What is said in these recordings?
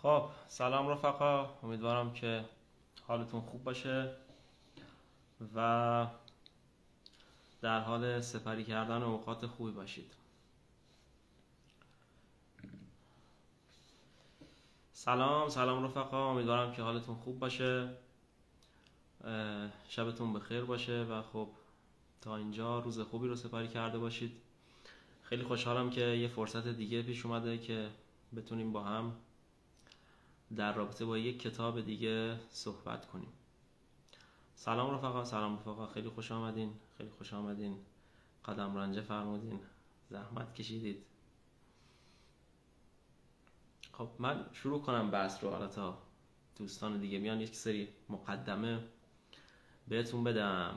خب سلام رفقا، امیدوارم که حالتون خوب باشه و در حال سپری کردن اوقات خوبی باشید. سلام رفقا، امیدوارم که حالتون خوب باشه، شبتون بخیر باشه و خب تا اینجا روز خوبی رو سپری کرده باشید. خیلی خوشحالم که یه فرصت دیگه پیش اومده که بتونیم با هم در رابطه با یک کتاب دیگه صحبت کنیم. سلام رفقا، خیلی خوش آمدین، قدم رنجه فرمودین، زحمت کشیدید. خب من شروع کنم بحث رو، حالا تا دوستان دیگه میان یک سری مقدمه بهتون بدم.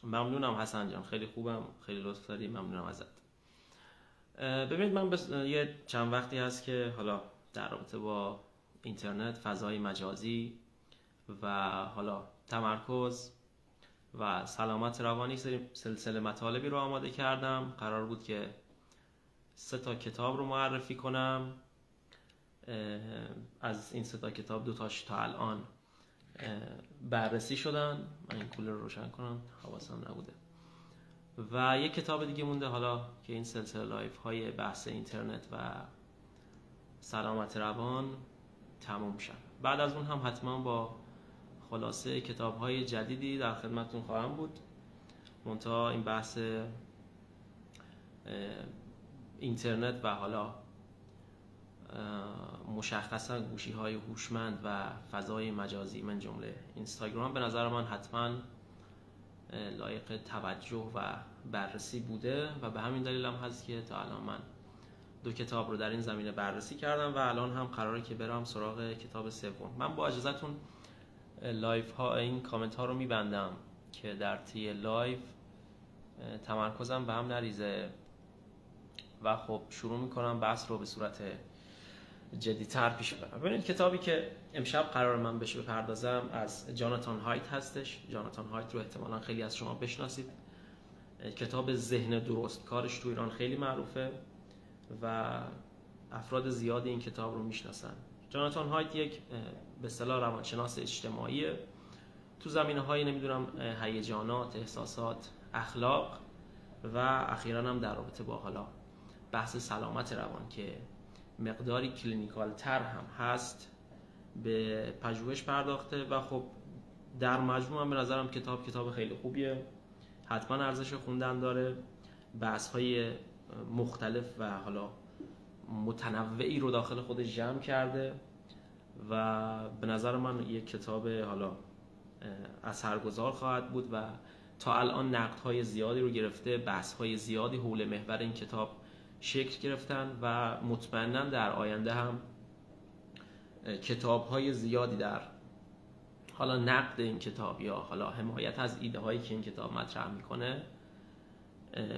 ممنونم حسن جان، خیلی خوبم، خیلی لطف داری، ممنونم ازت. ببینید من یه چند وقتی هست که حالا در رابطه با اینترنت، فضای مجازی و حالا تمرکز و سلامت روانی سلسله مطالبی رو آماده کردم. قرار بود که 3 کتاب رو معرفی کنم. از این 3 کتاب 2 تا الان بررسی شدن. من این کولر رو روشن کنم، حواسم نبوده. و یک کتاب دیگه مونده حالا که این سلسله لایف های بحث اینترنت و سلامت روان تموم شد. بعد از اون هم حتما با خلاصه کتاب های جدیدی در خدمتتون خواهم بود. منتها این بحث اینترنت و حالا مشخصا گوشی های هوشمند و فضای مجازی من جمله اینستاگرام به نظر من حتما لایق توجه و بررسی بوده و به همین دلیل هم هست که تا الان من 2 کتاب رو در این زمینه بررسی کردم و الان هم قراره که برم سراغ کتاب سوم. من با اجازهتون لایف ها این کامنت ها رو میبندم که در طی لایف تمرکزم به هم نریزه و خب شروع میکنم بحث رو به صورت جدی‌تر پیش ببرم. ببینید کتابی که امشب قرار من بهش بپردازم از جاناتان هایت هستش. جاناتان هایت رو احتمالاً خیلی از شما بشناسید. کتاب ذهن درست کارش تو ایران خیلی معروفه و افراد زیادی این کتاب رو میشناسن. جاناتان هایت یک به اصطلاح روانشناس اجتماعیه تو زمینه‌های نمیدونم هیجانات، احساسات، اخلاق و اخیراً هم در رابطه با حالا بحث سلامت روان که مقداری کلینیکال تر هم هست به پژوهش پرداخته و خب در مجموع هم به نظرم کتاب خیلی خوبیه، حتما ارزش خوندن داره. بحث‌های مختلف و حالا متنوعی رو داخل خودش جمع کرده و به نظر من یک کتاب حالا اثرگذار خواهد بود و تا الان نقدهای زیادی رو گرفته، بحث‌های زیادی حول محور این کتاب شکل گرفتن و مطمئناً در آینده هم کتاب‌های زیادی در حالا نقد این کتاب یا حالا حمایت از ایده هایی که این کتاب مطرح میکنه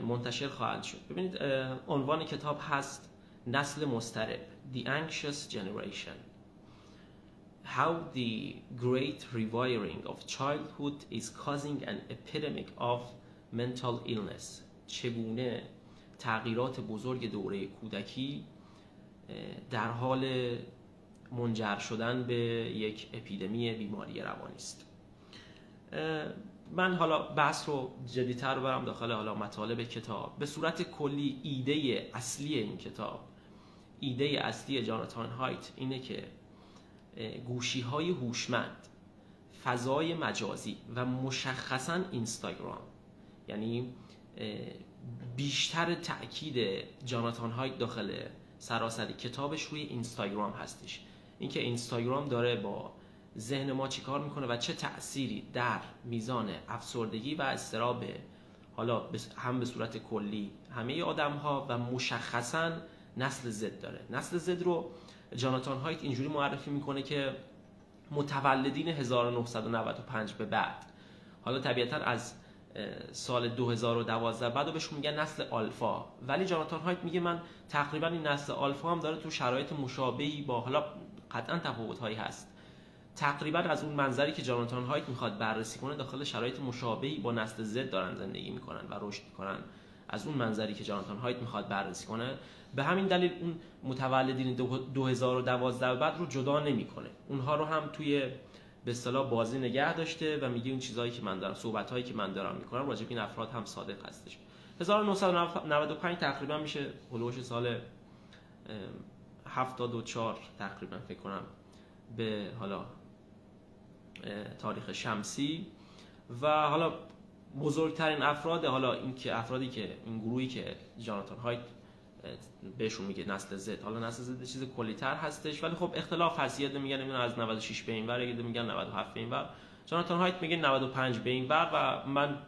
منتشر خواهد شد. ببینید عنوان کتاب هست نسل مضطرب The Anxious Generation How the Great Rewiring of Childhood is Causing an Epidemic of Mental Illness. چگونه تغییرات بزرگ دوره کودکی در حال منجر شدن به یک اپیدمی بیماری روانی است. من حالا بحث رو جدی‌تر برم داخل حالا مطالب کتاب. به صورت کلی ایده اصلی این کتاب، ایده اصلی جاناتان هایت اینه که گوشی‌های هوشمند، فضای مجازی و مشخصاً اینستاگرام، یعنی بیشتر تأکید جاناتان هایت داخل سراسر کتابش روی اینستاگرام هستش. اینکه اینستاگرام داره با ذهن ما چیکار میکنه و چه تأثیری در میزان افسردگی و اضطراب حالا هم به صورت کلی همه آدم ها و مشخصاً نسل زد داره. نسل زد رو جاناتان هایت اینجوری معرفی میکنه که متولدین 1995 به بعد، حالا طبیعتاً از سال 2012 بعدو بهشون میگن نسل آلفا، ولی جاناتان هایت میگه من تقریبا این نسل آلفا هم داره تو شرایط مشابهی با حالا قطعا تفاوت‌هایی هست، تقریبا از اون منظری که جاناتان هایت میخواد بررسی کنه داخل شرایط مشابهی با نسل زد دارن زندگی میکنن و رشد میکنن، از اون منظری که جاناتان هایت میخواد بررسی کنه. به همین دلیل اون متولدین 2012 بعد رو جدا نمیکنه، اونها رو هم توی به اصطلاح بازی نگه داشته و میگه اون چیزایی که من دارم، صحبتایی که من دارم میکنم راجع به این افراد هم صادق هستش. 1995 تقریبا میشه هولوش سال 74 تقریبا فکر کنم به حالا تاریخ شمسی. و حالا بزرگترین افراد، حالا این که افرادی که این گروهی که جاناتان هایت بهشون میگه نسل زد، حالا نسل زد چیز کلی‌تر هستش ولی خب اختلاف هست، یه میگن از 96 به این ور، یه میگن 97 به این ور، جاناتان هایت میگه 95 به این ور و من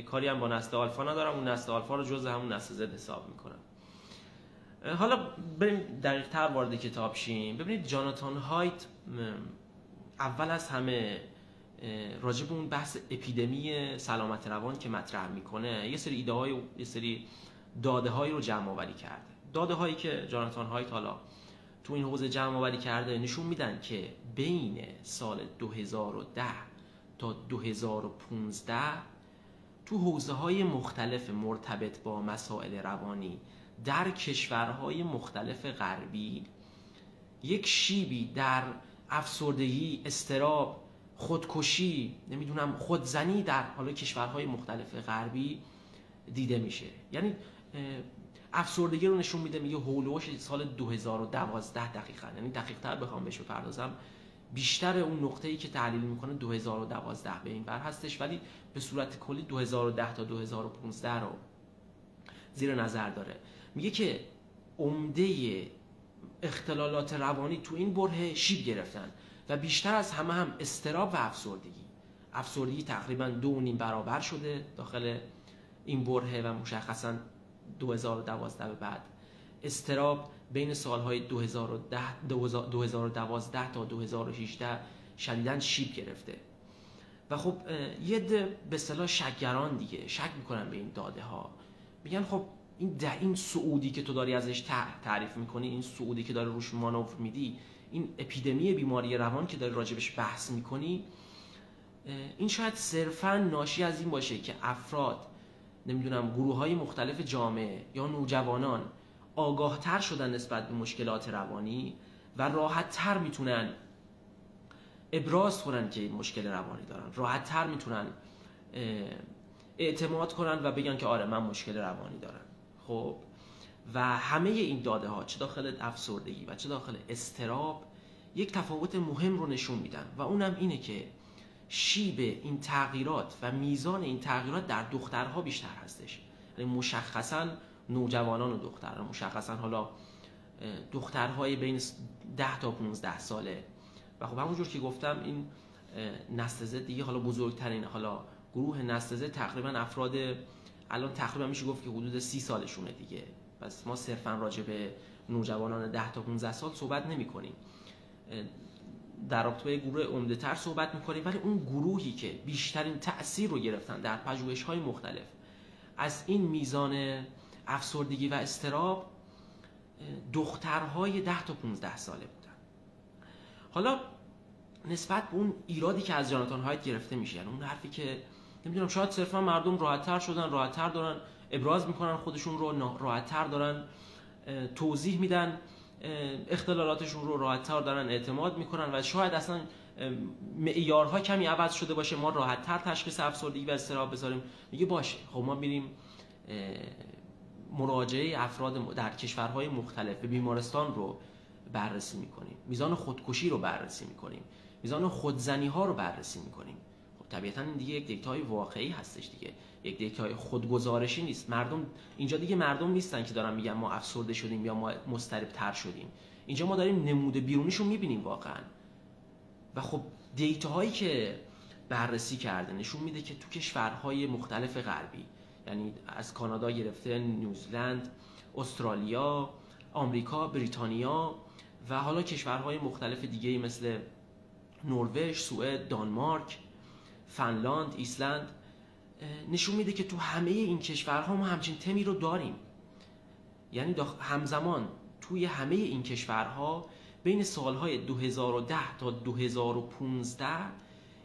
کاری هم با نسل آلفا ندارم، اون نسل آلفا رو جزء همون نسل زد حساب میکنم. حالا بریم دقیق تر وارد کتاب شیم. ببینید جاناتان هایت اول از همه راجع به اون بحث اپیدمی سلامت روان که مطرح میکنه یه سری ایده های، یه سری داده هایی رو جمع آوری کرده. داده هایی که جاناتان هایت حالا تو این حوزه جمع آوری کرده نشون میدن که بین سال 2010 تا 2015 تو حوزه های مختلف مرتبط با مسائل روانی در کشورهای مختلف غربی یک شیبی در افسردگی، اضطراب، خودکشی، نمیدونم خودزنی در حالا کشورهای مختلف غربی دیده میشه. یعنی افسردگی رو نشون میده، میگه هولوش سال 2012 دقیقاً، یعنی دقیق‌تر بخوام بهش بپردازم بیشتر اون نقطه‌ای که تحلیل میکنه 2012 به این بر هستش، ولی به صورت کلی 2010 تا 2015 رو زیر نظر داره. میگه که عمده اختلالات روانی تو این بره شیب گرفتن و بیشتر از همه هم اضطراب و افسردگی تقریبا 2.5 برابر شده داخل این بره و مشخصا 2012 به بعد اضطراب بین سالهای 2012 تا 2018 شدیداً شیب گرفته. و خب یه عده به اصطلاح شکگران دیگه شک میکنن به این داده ها، میگن خب این سعودی که تو داری ازش تعریف میکنی، این سعودی که داری روش مانور میدی، این اپیدمی بیماری روان که داری راجبش بحث میکنی، این شاید صرفاً ناشی از این باشه که افراد، نمیدونم گروه‌های مختلف جامعه یا نوجوانان آگاه‌تر شدن نسبت به مشکلات روانی و راحت‌تر میتونن ابراز کنن که این مشکل روانی دارن، راحت‌تر میتونن اعتماد کنن و بگن که آره من مشکل روانی دارم. خب و همه این داده ها چه داخل افسردگی و چه داخل اضطراب یک تفاوت مهم رو نشون میدن و اونم اینه که شیب این تغییرات و میزان این تغییرات در دخترها بیشتر هستش. یعنی مشخصا نوجوانان و دخترها، مشخصا حالا دخترهای بین 10 تا 15 ساله. و خب همونجور که گفتم این نسل زد دیگه حالا بزرگترین حالا گروه نسل زد تقریبا افراد الان تقریبا میشه گفت که حدود 30 سالشونه دیگه. پس ما صرفا راجع به نوجوانان 10 تا 15 سال صحبت نمی کنیم، در رابطه با گروه عمده تر صحبت میکنیم، ولی اون گروهی که بیشترین تأثیر رو گرفتن در پژوهش‌های مختلف از این میزان افسردگی و اضطراب دخترهای 10 تا 15 ساله بودن. حالا نسبت به اون ایرادی که از جاناتان هایت گرفته میشه، یعنی اون حرفی که نمیدونم شاید صرفا مردم راحت‌تر شدن، راحت‌تر دارن ابراز میکنن خودشون رو، راحت‌تر دارن توضیح میدن اختلالاتشون رو، راحت‌تر دارن اعتماد میکنن و شاید اصلا معیارها کمی عوض شده باشه، ما راحت‌تر تشخیص افسردگی و اضطراب بذاریم. میگه باشه خب ما میریم مراجعه افراد در کشورهای مختلف به بیمارستان رو بررسی میکنیم، میزان خودکشی رو بررسی میکنیم، میزان خودزنی ها رو بررسی میکنیم. خب طبیعتا این دیگه یک دیتای واقعی هستش دیگه، یک دیتای خودگزارشی نیست. مردم اینجا دیگه مردم نیستن که دارن میگن ما افسرده شدیم یا ما مضطرب تر شدیم، اینجا ما داریم نمود بیرونیشو میبینیم واقعا. و خب دیتاهایی که بررسی کرده نشون میده که تو کشورهای مختلف غربی، یعنی از کانادا گرفته، نیوزلند، استرالیا، آمریکا، بریتانیا و حالا کشورهای مختلف دیگه مثل نروژ، سوئد، دانمارک، فنلاند، ایسلند، نشون میده که تو همه این کشورها ما همچین تمی رو داریم. یعنی همزمان توی همه این کشورها بین سالهای 2010 تا 2015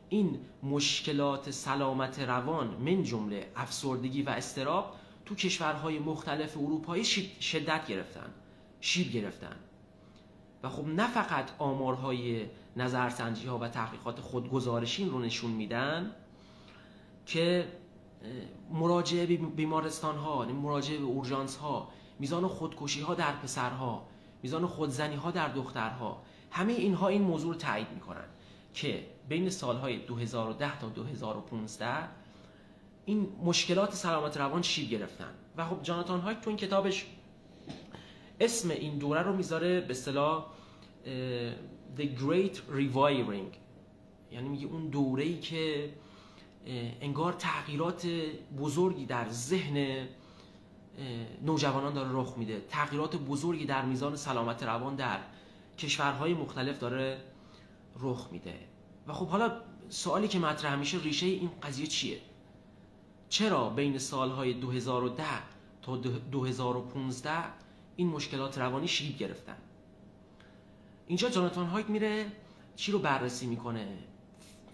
این مشکلات سلامت روان من جمله افسردگی و اضطراب تو کشورهای مختلف اروپایی شدت گرفتن، شیب گرفتن. و خب نه فقط آمارهای نظرسنجی ها و تحقیقات خودگزارشین رو نشون میدن که مراجعه به بیمارستان ها، مراجعه به اورژانس ها، میزان خودکشی ها در پسرها، میزان خودزنی ها در دخترها، همه اینها این موضوع رو تایید میکنن که بین سالهای 2010 تا 2015 این مشکلات سلامت روان شیب گرفتن. و خب جاناتان هایت تو این کتابش اسم این دوره رو میذاره به اصطلاح The Great Rewiring، یعنی میگه اون دوره‌ای که انگار تغییرات بزرگی در ذهن نوجوانان داره رخ میده، تغییرات بزرگی در میزان سلامت روان در کشورهای مختلف داره رخ میده. و خب حالا سوالی که مطرح میشه ریشه این قضیه چیه؟ چرا بین سالهای 2010 تا 2015 این مشکلات روانی شیب گرفتن؟ اینجا جاناتان هایت میره چی رو بررسی میکنه؟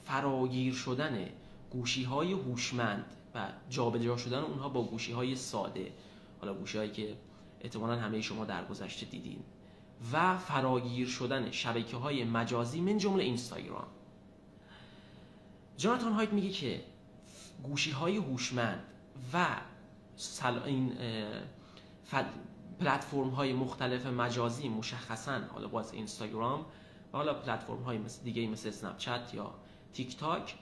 فراگیر شدن گوشی‌های هوشمند و جابجا شدن اونها با گوشی‌های ساده، حالا گوشی‌هایی که احتمالاً همه شما در گذشته دیدین، و فراگیر شدن شبکه‌های مجازی من جمله اینستاگرام. جاناتان هایت میگه که گوشی‌های هوشمند و این پلتفرم‌های مختلف مجازی، مشخصاً حالا باز اینستاگرام و حالا پلتفرم‌های دیگه مثل اسنپ چت یا تیک تاک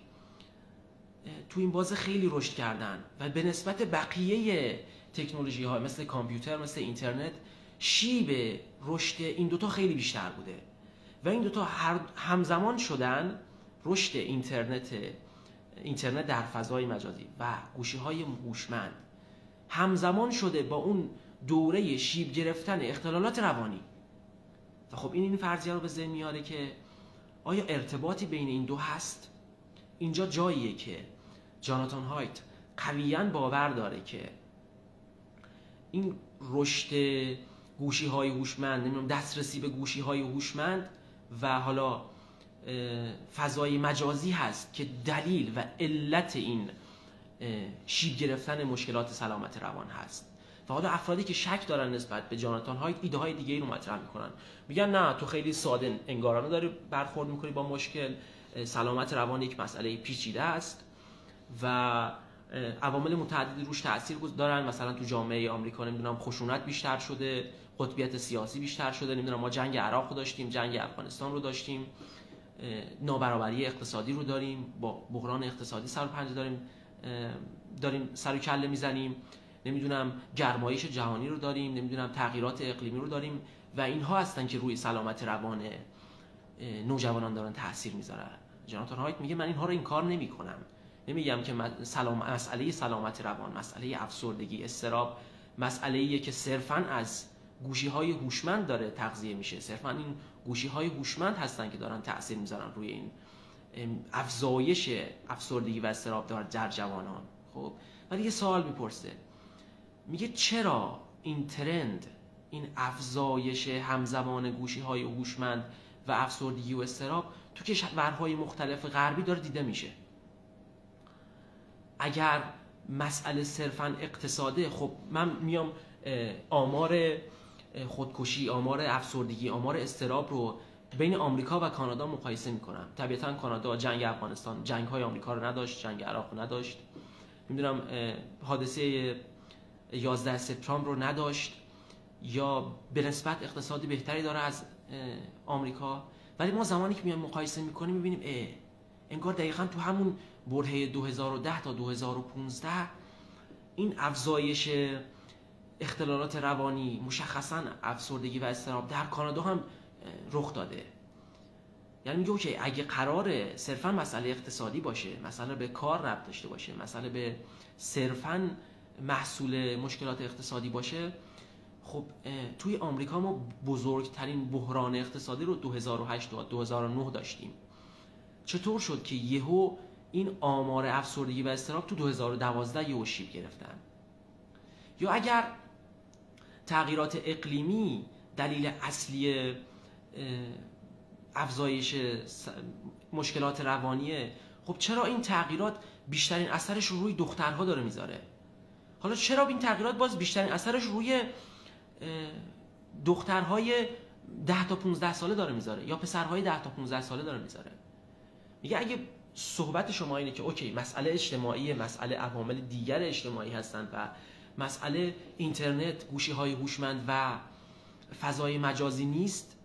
تو این بازه خیلی رشد کردن و به نسبت بقیه تکنولوژی‌ها مثل کامپیوتر، مثل اینترنت، شیب رشد این دوتا خیلی بیشتر بوده و این دوتا همزمان شدن. رشد اینترنت در فضای مجازی و گوشی‌های هوشمند همزمان شده با اون دوره شیب گرفتن اختلالات روانی. و خب این فرضیه رو به ذهن میاره که آیا ارتباطی بین این دو هست؟ اینجا جاییه که جاناتان هایت قویاً باور داره که این رشد گوشی‌های هوشمند، دسترسی به گوشی‌های هوشمند و حالا فضای مجازی هست که دلیل و علت این شیب گرفتن مشکلات سلامت روان هست. و حالا افرادی که شک دارن نسبت به جاناتان هایت ایده های دیگه ای رو مطرح میکنن، میگن نه تو خیلی ساده انگارانه داری برخورد میکنی با مشکل، سلامت روان یک مسئله پیچیده است و عوامل متعددی روش تاثیر دارن. مثلا تو جامعه آمریکا نمیدونم خشونت بیشتر شده، قطبیت سیاسی بیشتر شده، نمیدونم ما جنگ عراق رو داشتیم، جنگ افغانستان رو داشتیم، نابرابری اقتصادی رو داریم، با بحران اقتصادی سر و پنجه داریم سر و کله میزنیم، نمیدونم گرمایش جهانی رو داریم، نمیدونم تغییرات اقلیمی رو داریم و اینها هستن که روی سلامت روان نوجوانان دارن تاثیر میذارن. جاناتان هایت میگه من اینها رو انکار نمیکنم، نمیگم که مسئله سلامت روان، مسئله افسردگی، اضطراب، مسئله‌ایه که صرفاً از گوشی‌های هوشمند داره تغذیه میشه، صرفاً این گوشی‌های هوشمند هستن که دارن تاثیر میذارن روی این افزایش افسردگی و اضطراب در جوانان. خب ولی یه سوال میپرسه، میگه چرا این ترند، این افزایش همزمان گوشی‌های هوشمند و افسردگی و اضطراب تو کشورهای مختلف غربی داره دیده میشه؟ اگر مسئله صرفاً اقتصاده، خب من میام آمار خودکشی، آمار افسردگی، آمار اضطراب رو بین آمریکا و کانادا مقایسه میکنم. طبیعتاً کانادا جنگ افغانستان، جنگ‌های آمریکا رو نداشت، جنگ عراق رو نداشت، نمیدونم حادثه 11 سپتامبر رو نداشت، یا به نسبت اقتصادی بهتری داره از آمریکا. ولی ما زمانی که میایم مقایسه میکنیم میبینیم انگار دقیقاً تو همون برهه 2010 تا 2015 این افزایش اختلالات روانی، مشخصاً افسردگی و اضطراب، در کانادا هم رخ داده. یعنی میگه اوکی، اگه قراره صرفاً مسئله اقتصادی باشه، مسئله به کار ربط داشته باشه، مسئله به صرفاً محصول مشکلات اقتصادی باشه، خب توی آمریکا ما بزرگترین بحران اقتصادی رو 2008 تا 2009 داشتیم. چطور شد که یهو این آمار افسردگی و اضطراب تو 2012 یهو شیب گرفتن؟ یا اگر تغییرات اقلیمی دلیل اصلی افزایش مشکلات روانیه، خب چرا این تغییرات بیشترین اثرش رو روی دخترها داره میذاره؟ حالا چرا این تغییرات باز بیشترین اثرش روی دخترهای 10 تا 15 ساله داره میذاره یا پسرهای 10 تا 15 ساله داره میذاره؟ میگه اگه صحبت شما اینه که اوکی مسئله اجتماعی، مسئله عوامل دیگر اجتماعی هستند و مسئله اینترنت، گوشی‌های هوشمند و فضای مجازی نیست،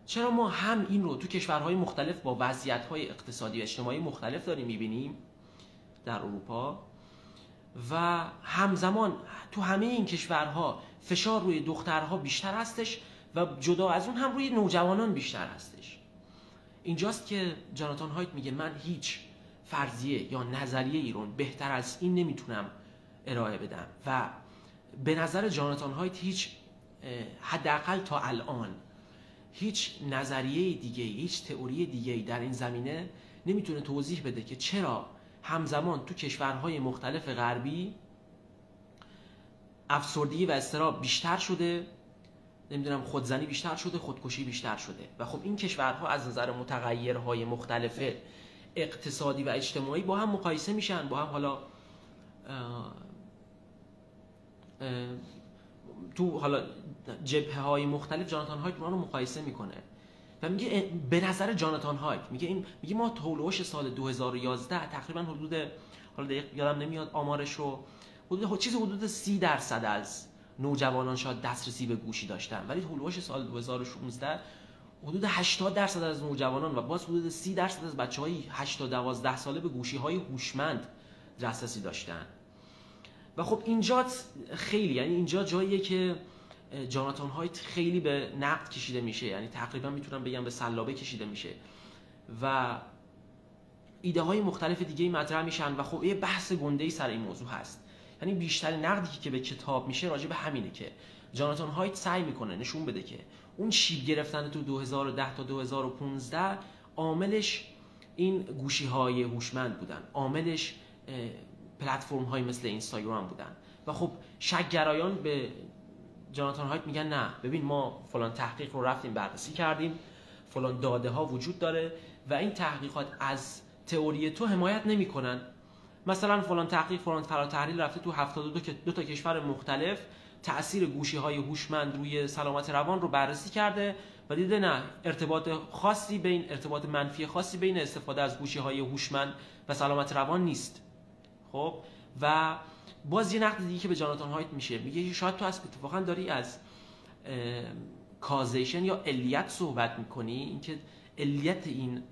چرا ما هم این رو تو کشورهای مختلف با وضعیت‌های اقتصادی و اجتماعی مختلف داریم می‌بینیم در اروپا و همزمان تو همه این کشورها فشار روی دخترها بیشتر هستش و جدا از اون هم روی نوجوانان بیشتر هستش؟ اینجاست که جاناتان هایت میگه من هیچ فرضیه یا نظریه ای رو بهتر از این نمیتونم ارائه بدم و به نظر جاناتان هایت هیچ حداقل تا الان هیچ نظریه دیگه، هیچ تئوری دیگه در این زمینه نمیتونه توضیح بده که چرا همزمان تو کشورهای مختلف غربی افسردگی و اضطراب بیشتر شده، نمیدونم خودزنی بیشتر شده، خودکشی بیشتر شده و خب این کشورها از نظر متغیرهای مختلف اقتصادی و اجتماعی با هم مقایسه میشن، با هم حالا تو حالا جبهه‌های مختلف جاناتان هایت رو مقایسه میکنه و میگه به نظر جاناتان هایت میگه ما هولوش سال 2011 تقریبا حدود، حالا دقیق یادم نمیاد آمارش رو، حدود 30% از نوجوانان شاید دسترسی به گوشی داشتن، ولی هولوش سال 2016 حدود 80% از نوجوانان و باز حدود 30% از بچه‌های 8 تا 12 ساله به گوشی‌های هوشمند دسترسی داشتن. و خب اینجا خیلی، یعنی اینجا جاییه که جاناتان هایت خیلی به نقد کشیده میشه، یعنی تقریبا میتونم بگم به سلابه کشیده میشه و ایده های مختلف دیگه مطرح میشن و خب یه بحث گنده‌ای سر این موضوع هست. یعنی بیشتر نقدی که به کتاب میشه راجع به همینه که جاناتان هایت سعی میکنه نشون بده که اون شیب گرفتن تو 2010 تا 2015 عاملش این گوشی‌های هوشمند بودن، عاملش پلتفرم‌های مثل اینستاگرام بودن و خب شک‌گرایان به جاناتان هایت میگن نه ببین ما فلان تحقیق رو رفتیم بررسی کردیم، فلان داده ها وجود داره و این تحقیقات از تئوری تو حمایت نمیکنن. مثلا فلان تحقیق، فلان فراتحلیل رفته تو 72 تا کشور مختلف تأثیر گوشی‌های هوشمند روی سلامت روان رو بررسی کرده و دیده نه ارتباط منفی خاصی بین استفاده از گوشی‌های هوشمند و سلامت روان نیست. خب و باز یه نقد دیگه که به جاناتان هایت میشه، میگه شاید تو اتفاقا داری از کازیشن یا علیت صحبت میکنی، اینکه علیت این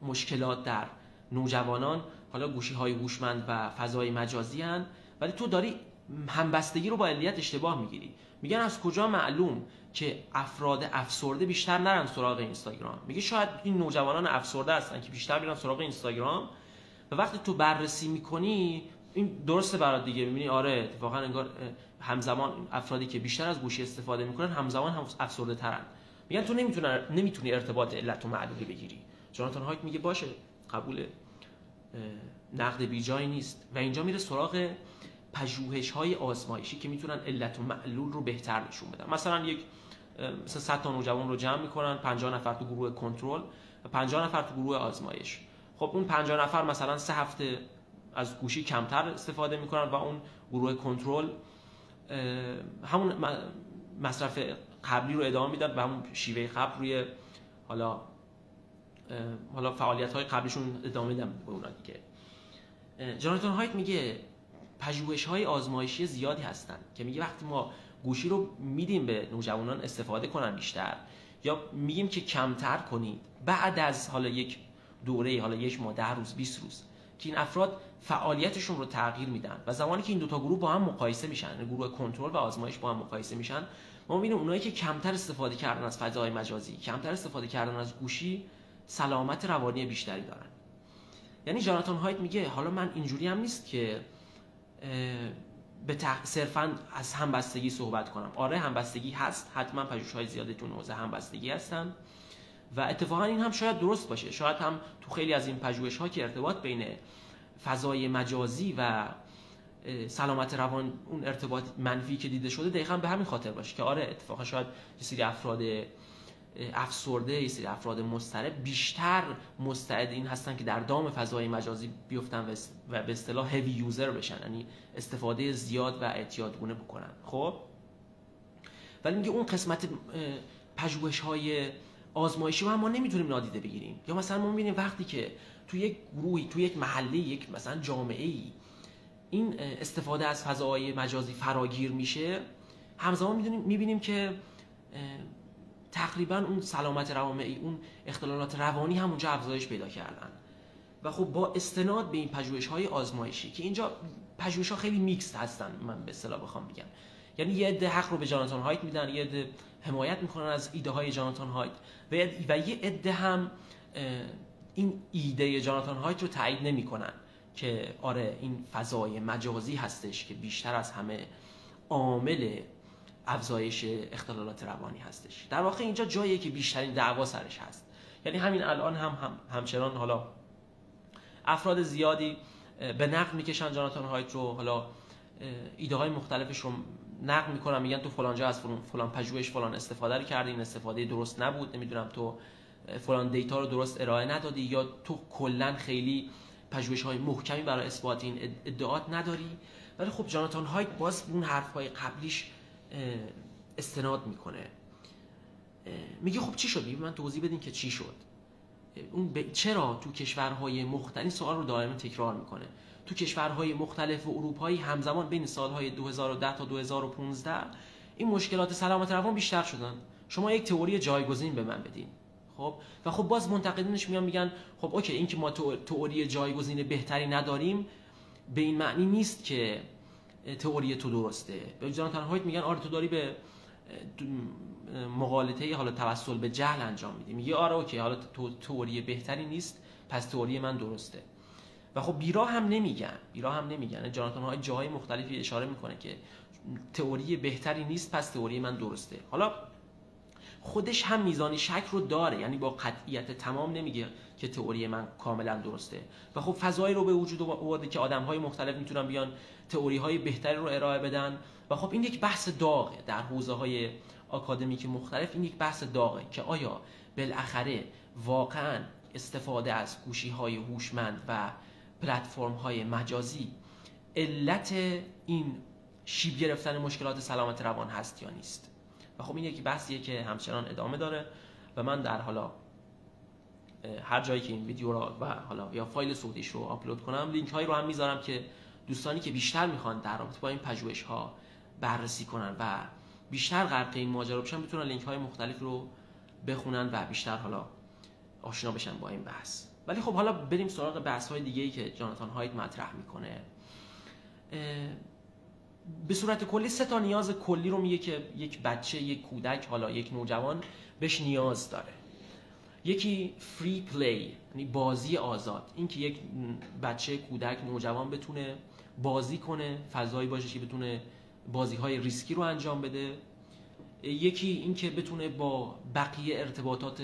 مشکلات در نوجوانان حالا گوشی‌های هوشمند و فضای مجازی هن، ولی تو داری همبستگی رو با علیت اشتباه میگیری. میگن از کجا معلوم که افراد افسرده بیشتر نرن سراغ اینستاگرام؟ میگه شاید این نوجوانان افسرده هستن که بیشتر میرن سراغ اینستاگرام و وقتی تو بررسی میکنی این درسته برات دیگه، میبینی آره اتفاقا انگار همزمان افرادی که بیشتر از گوشی استفاده میکنن همزمان هم افسرده ترن. میگن تو نمیتونی ارتباط علت و معلولی بگیری. جاناتان هایت میگه باشه قبول، نقد بیجایی نیست و اینجا میره سراغ پژوهش‌های آزمایشی که میتونن علت و معلول رو بهتر نشون بدن. مثلا مثلا 100 تا نوجوان رو جمع میکنن، 50 نفر تو گروه کنترل و 50 نفر تو گروه آزمایش. خب اون 50 نفر مثلا 3 هفته از گوشی کمتر استفاده میکنن و اون گروه کنترل همون مصرف قبلی رو ادامه میدن و همون شیوه قبل روی حالا فعالیت‌های قبلیشون ادامه میدن به اونا دیگه. جاناتان هایت میگه پژوهش‌های آزمایشی زیادی هستن که میگه وقتی ما گوشی رو میدیم به نوجوانان استفاده کنن بیشتر یا میگیم که کمتر کنید، بعد از حالا یک دوره، حالا یک ماه، 10 روز، 20 روز که این افراد فعالیتشون رو تغییر میدن و زمانی که این دوتا گروه با هم مقایسه میشن، گروه کنترل و آزمایش با هم مقایسه میشن، ما میبینیم اونایی که کمتر استفاده کردن از فضای مجازی، کمتر استفاده کردن از گوشی، سلامت روانی بیشتری دارن. یعنی جاناتان هایت میگه حالا من اینجوری هم نیست که به صرفاً از همبستگی صحبت کنم. آره همبستگی هست، حتما پژوهش‌های زیادی تو حوزه همبستگی هستن و اتفاقا این هم شاید درست باشه. شاید هم تو خیلی از این پژوهش‌ها که ارتباط بین فضای مجازی و سلامت روان، اون ارتباط منفی که دیده شده دقیقاً به همین خاطر باشه که آره اتفاقا شاید یه سری افراد افسرده، یه سری افراد مضطرب بیشتر مستعد این هستن که در دام فضای مجازی بیفتن و به اصطلاح هیوی یوزر بشن، یعنی استفاده زیاد و اعتیادگونه بکنن. خب ولی میگه اون قسمت پژوهش‌های آزمایشی رو هم ما نمیتونیم نادیده بگیریم. یا مثلا ما میبینیم وقتی که تو یک گروهی، تو یک محله، یک مثلا جامعه‌ای این استفاده از فضای مجازی فراگیر میشه، همزمان میبینیم که تقریبا اون سلامت روانمئی، اون اختلالات روانی هم اونجا افزایش پیدا کردن. و خب با استناد به این پژوهش‌های آزمایشی که اینجا پژوهش‌ها خیلی میکس هستن، من به اصطلاح بخوام بگم، یعنی یه عده حق رو به جاناتان هایت میدن، یه عده حمایت میکنن از ایده های جاناتان هایت و یه عده هم این ایده جاناتان هایت رو تایید نمیکنن که آره این فضای مجازی هستش که بیشتر از همه عامل افزایش اختلالات روانی هستش. در واقع اینجا جاییه که بیشترین دعوا سرش هست. یعنی همین الان همچنان حالا افراد زیادی به نقد میکشن جاناتان هایت رو، حالا ایده های مختلفش رو نقد میکنن، میگن تو فلان جا از فلان پژوهش فلان استفاده کردی، این استفاده درست نبود، نمیدونم تو فلان دیتا رو درست ارائه ندادی، یا تو کلا خیلی پژوهش های محکمی برای اثبات این ادعات نداری. ولی خب جاناتان هایت باز اون حرف های قبلیش استناد میکنه، میگه خب چی شد؟ من توضیح بدین که چی شد. چرا تو کشورهای مختلف، سوال رو دائما تکرار میکنه، تو کشورهای مختلف و اروپایی همزمان بین سالهای 2010 تا 2015 این مشکلات سلامت روان بیشتر شدن؟ شما یک تئوری جایگزین به من بدین. خب و خب باز منتقدینش میگن خب اوکی، این که ما تئوری جایگزین بهتری نداریم به این معنی نیست که تئوری تو درسته. به جاناتان هایت میگن آره تو داری به مغالطه حالا توسل به جهل انجام میدی. میگه آره اوکی، حالا تئوری بهتری نیست پس تئوری من درسته. و خب بیراه هم نمیگن. جاناتان هایت جاهای مختلفی اشاره میکنه که تئوری بهتری نیست پس تئوری من درسته. حالا خودش هم میزانی شک رو داره، یعنی با قطعیت تمام نمیگه که تئوری من کاملا درسته. و خب فضایی رو به وجود آورده که آدم‌های مختلف میتونن بیان تئوری‌های بهتری رو ارائه بدن. و خب این یک بحث داغه در حوزه‌های آکادمیک مختلف، این یک بحث داغه که آیا بالاخره واقعا استفاده از گوشی‌های هوشمند و پلتفرم‌های مجازی علت این شیب گرفتن مشکلات سلامت روان هست یا نیست. و خب این یکی بحثیه که همچنان ادامه داره و من در حالا هر جایی که این ویدیو رو و حالا یا فایل صوتیش رو آپلود کنم لینک هایی رو هم میذارم که دوستانی که بیشتر میخوان در رابطه با این پژوهش ها بررسی کنن و بیشتر غرق این ماجرا بشن بتونن لینک های مختلف رو بخونن و بیشتر حالا آشنا بشن با این بحث. ولی خب حالا بریم سراغ بحث های دیگه‌ای که جاناتان هایت مطرح میکنه. به صورت کلی 3 نیاز کلی رو میگه که یک بچه، یک کودک، حالا یک نوجوان بهش نیاز داره. یکی فری پلی، یعنی بازی آزاد، این که یک بچه، کودک، نوجوان بتونه بازی کنه، فضایی باشه که بتونه بازی‌های ریسکی رو انجام بده. یکی این که بتونه با بقیه ارتباطات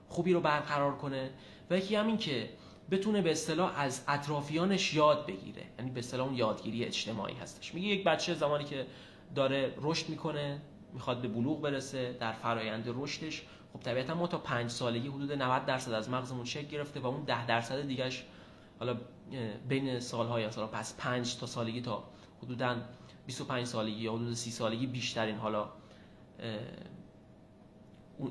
خوبی رو برقرار کنه و یکی همین که بتونه به اصطلاح از اطرافیانش یاد بگیره، یعنی به اصطلاح اون یادگیری اجتماعی هستش. میگه یک بچه زمانی که داره رشد میکنه، میخواد به بلوغ برسه، در فرایند رشدش خب طبیعتا ما تا 5 سالگی حدود 90% از مغزمون شکل گرفته و اون 10% دیگهش حالا بین سالهای مثلا پس 5 تا سالگی تا حدوداً 25 سالگی یا حدود 30 سالگی بیشترین حالا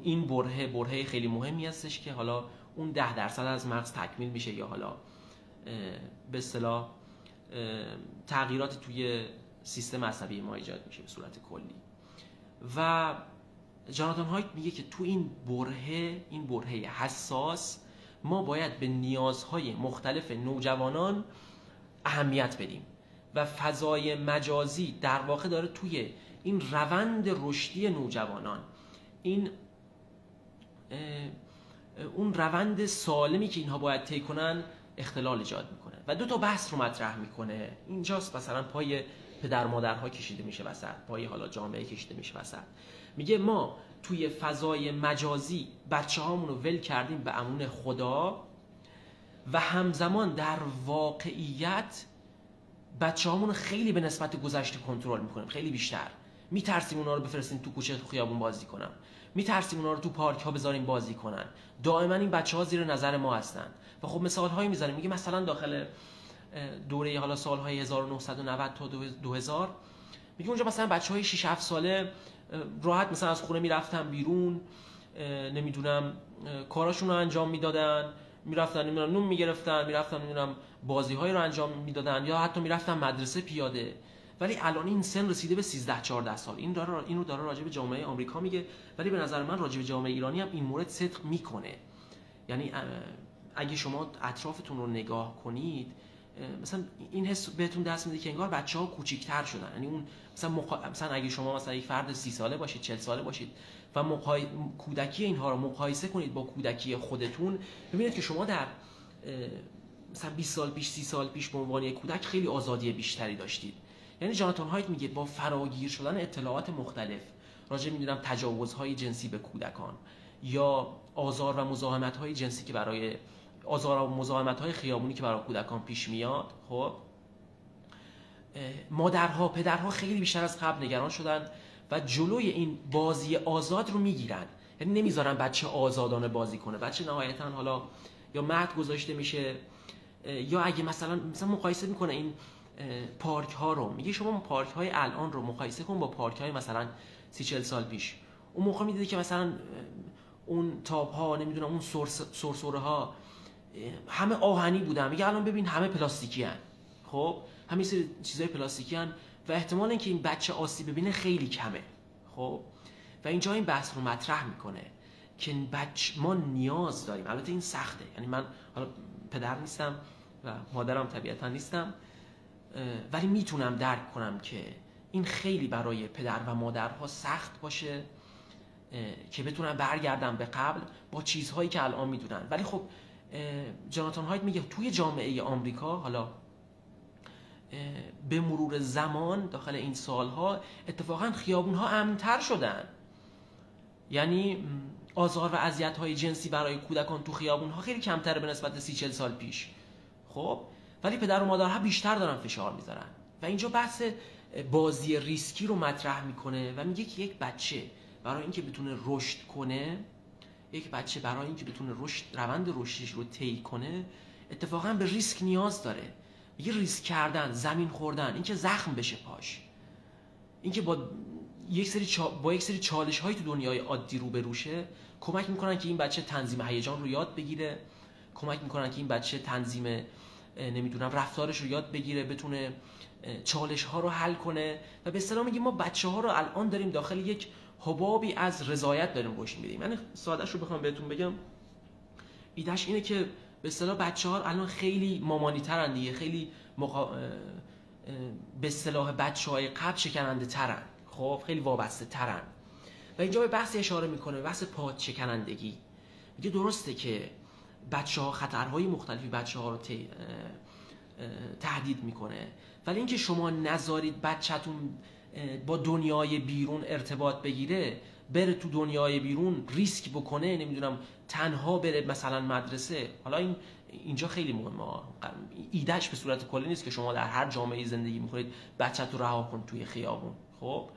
این برهه خیلی مهمی هستش که حالا اون 10% از مغز تکمیل میشه یا حالا به اصطلاح تغییرات توی سیستم عصبی ما ایجاد میشه به صورت کلی. و جاناتان هایت میگه که تو این برهه حساس ما باید به نیازهای مختلف نوجوانان اهمیت بدیم و فضای مجازی در واقع داره توی این روند رشدی نوجوانان، این اون روند سالمی که اینها باید طی کنن اختلال ایجاد میکنه. و 2 بحث رو مطرح میکنه اینجاست، مثلا پای پدر مادرها کشیده میشه وسط، پای حالا جامعه کشیده میشه وسط. میگه ما توی فضای مجازی بچه‌هامون رو ول کردیم به امون خدا و همزمان در واقعیت بچه‌هامون رو خیلی به نسبت گذشته کنترل میکنیم، خیلی بیشتر. میترسیم اونا رو بفرستیم تو کوچه تو خیابون بازی کنن، میترسیم اونا رو تو پارک ها بذاریم بازی کنن. دائما این بچه‌ها زیر نظر ما هستن و خب مثال هایی میزنیم، میگه مثلا داخل دوره حالا سالهای 1990 تا 2000 میگه اونجا مثلا بچه‌های 6 7 ساله راحت مثلا از خونه میرفتن بیرون، نمیدونم کاراشون رو انجام میدادن، میرفتن نمیدونم نون میگرفتن، میرفتن نمیدونم بازی‌هایی رو انجام میدادن یا حتی میرفتن مدرسه پیاده. ولی الان این سن رسیده به 13 14 سال. اینو داره راجع به جامعه آمریکا میگه، ولی به نظر من راجع به جامعه ایرانی هم این مورد صدق میکنه. یعنی اگه شما اطرافتون رو نگاه کنید، مثلا این حس بهتون دست میده که انگار بچه‌ها کوچیک‌تر شدن. یعنی اون مثلا اگه شما مثلا یک فرد 30 ساله باشید، 40 ساله باشید و کودکی اینها رو مقایسه کنید با کودکی خودتون، ببینید که شما در مثلا 20 سال پیش 30 سال پیش به عنوان یک کودک خیلی آزادی بیشتری داشتید. یعنی جاناتان هایت میگه با فراگیر شدن اطلاعات مختلف راجع میدونم تجاوزهای جنسی به کودکان یا آزار و مزاحمت‌های جنسی که برای آزار و مزاحمت‌های خیابونی که برای کودکان پیش میاد، خب مادرها پدرها خیلی بیشتر از قبل نگران شدن و جلوی این بازی آزاد رو میگیرن. یعنی نمیذارن بچه آزادانه بازی کنه. بچه نهایتاً حالا یا مهد گذاشته میشه یا اگه مثلا مقایسه میکنه این پارک ها رو، میگه شما پارک های الان رو مقایسه کن با پارک های مثلا 30-40 سال پیش. اون موقع میدیدی که مثلا اون تاپ ها نمیدونم اون سرسره ها همه آهنی بودن، میگه الان ببین همه پلاستیکی هن. خب همین سری چیزای پلاستیکی هن و احتمال اینکه این بچه آسیب ببینه خیلی کمه. خب و اینجا این بحث رو مطرح میکنه که ما نیاز داریم. البته این سخته، یعنی من حالا پدر نیستم و مادرم طبیعتا نیستم، ولی میتونم درک کنم که این خیلی برای پدر و مادرها سخت باشه که بتونن برگردن به قبل با چیزهایی که الان میدونن. ولی خب جاناتان هایت میگه توی جامعه آمریکا حالا به مرور زمان داخل این سالها اتفاقا خیابونها امن‌تر شدن. یعنی آزار و اذیت‌های جنسی برای کودکان تو خیابونها خیلی کمتره به نسبت 30-40 سال پیش. خب ولی پدر و مادرها بیشتر دارن فشار میذارن و اینجا بحث بازی ریسکی رو مطرح میکنه و میگه که یک بچه برای اینکه بتونه رشد کنه، روند رشدش رو طی کنه، اتفاقا به ریسک نیاز داره. میگه ریسک کردن، زمین خوردن، اینکه زخم بشه پاش، اینکه با یک سری چالش هایی تو دنیای عادی روبرو شه، کمک میکنن که این بچه تنظیم هیجان رو یاد بگیره، کمک میکنن که این بچه تنظیم نمیدونم رفتارش رو یاد بگیره، بتونه چالش ها رو حل کنه. و به اصطلاح میگه ما بچه ها رو الان داریم داخل یک حبابی از رضایت داریم رشد میدیم. من سادهش رو بخوام بهتون بگم، ایدهش اینه که به اصطلاح بچه‌ها الان خیلی مامانی ترن دیگه، خیلی به اصطلاح بچه‌های قبل شکننده ترن، خب خیلی وابسته ترن. و اینجا به بحث اشاره میکنه، بحث پاد شکنندگی. میگه درسته که بچه‌ها خطرهای مختلفی بچه‌ها رو تهدید میکنه، ولی اینکه شما نذارید بچه‌تون با دنیای بیرون ارتباط بگیره، بره تو دنیای بیرون ریسک بکنه، نمیدونم تنها بره مثلا مدرسه. حالا اینجا خیلی مهمه، ایدهش به صورت کلی نیست که شما در هر جامعه‌ای زندگی میکنید بچه‌تو رها کن توی خیابون. خب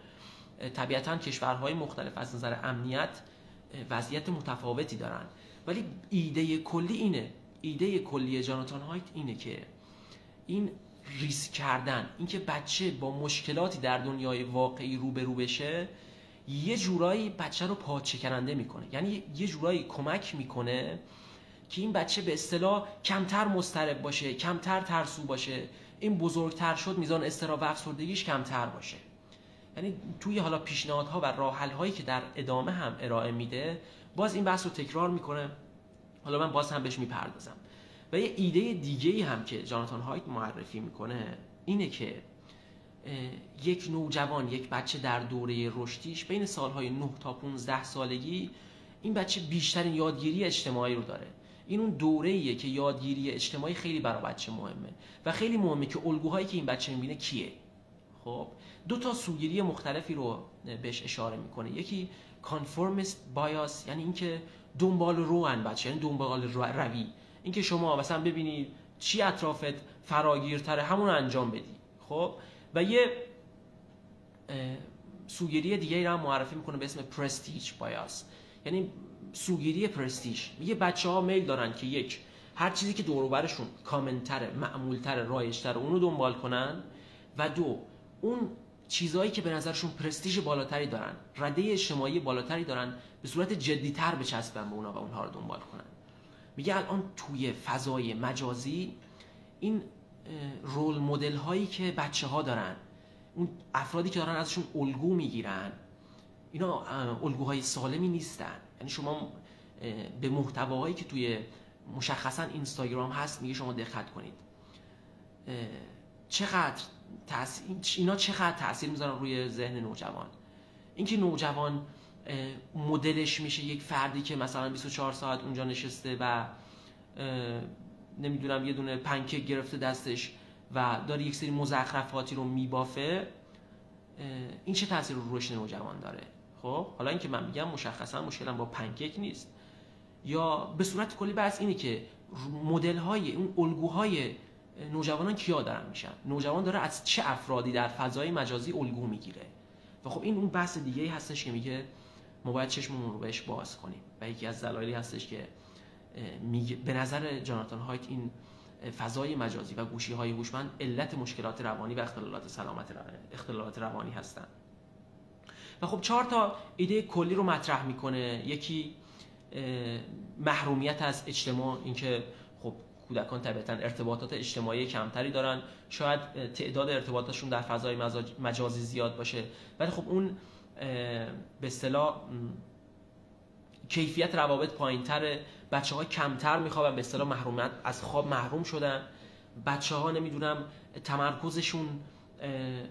طبیعتاً کشورهای مختلف از نظر امنیت وضعیت متفاوتی دارن، ولی ایده کلی جاناتان هایت اینه که این ریسک کردن، اینکه بچه با مشکلاتی در دنیای واقعی روبرو بشه، یه جورایی بچه رو پادشکننده میکنه. یعنی یه جورایی کمک میکنه که این بچه به اصطلاح کمتر مضطرب باشه، کمتر ترسو باشه، این بزرگتر شد میزان اضطراب و افسردگیش کمتر باشه. یعنی توی حالا پیشنهادها و راه حل هایی که در ادامه هم ارائه میده، باز این بحث رو تکرار میکنه، حالا من باز هم بهش میپردازم. و یه ایده دیگه‌ای هم که جاناتان هایت معرفی میکنه اینه که یک نوجوان، یک بچه در دوره رشدیش بین سالهای 9 تا 15 سالگی، این بچه بیشترین یادگیری اجتماعی رو داره. این اون دوره‌ایه که یادگیری اجتماعی خیلی برای بچه مهمه و خیلی مهمه که الگوهایی که این بچه میبینه کیه. خب دو تا سوگیری مختلفی رو بهش اشاره میکنه. یکی conformist bias، یعنی اینکه دنبال روان بچه، یعنی دنبال روی، اینکه شما مثلا ببینید چی اطرافت فراگیرتره همون رو انجام بدی. خب و یه سوگیری دیگه را هم معرفی میکنه به اسم پرستیج بایاس، یعنی سوگیری پرستیج. میگه بچه‌ها میل دارن که یک، هر چیزی که دور و برشون کامنتره، معمولتره، رایج‌تره اونو دنبال کنن، و دو، اون چیزایی که به نظرشون پرستیژ بالاتری دارن، رده اجتماعی بالاتری دارن، به صورت جدی‌تر بچسبن به اونا و اونها رو دنبال کنن. میگه الان توی فضای مجازی این رول مدل هایی که بچه‌ها دارن، اون افرادی که دارن ازشون الگو میگیرن، اینا الگوهای سالمی نیستن. یعنی شما به محتواهایی که توی مشخصا اینستاگرام هست میگه شما دقت کنید، اینا چقدر تأثیر میذارن روی ذهن نوجوان. اینکه نوجوان مدلش میشه یک فردی که مثلا 24 ساعت اونجا نشسته و نمیدونم یه دونه پنکیک گرفته دستش و داره یک سری مزخرفاتی رو میبافه، این چه تأثیر رو رشد نوجوان داره؟ خب حالا اینکه من میگم مشخصا مشکلم با پنکیک نیست، یا به صورت کلی بحث اینه که مدل های اون الگوهای نوجوانان کیا دارن میشن، نوجوان داره از چه افرادی در فضای مجازی الگو میگیره. و خب این اون بحث دیگه‌ای هستش که میگه ما باید چشممون رو بهش باز کنیم، و یکی از دلایلی هستش که میگه به نظر جاناتان هایت این فضای مجازی و گوشی‌های هوشمند علت مشکلات روانی و اختلالات روانی هستن. و خب 4 تا ایده کلی رو مطرح میکنه. یکی محرومیت از اجتماع، اینکه خب کودکان طبیعتاً ارتباطات اجتماعی کمتری دارن، شاید تعداد ارتباطاتشون در فضای مجازی زیاد باشه، ولی خب اون به اصطلاح کیفیت روابط پایین‌تره، بچه‌ها کمتر میخوابن، به اصطلاح محرومیت از خواب محروم شدن، بچه‌ها نمیدونم تمرکزشون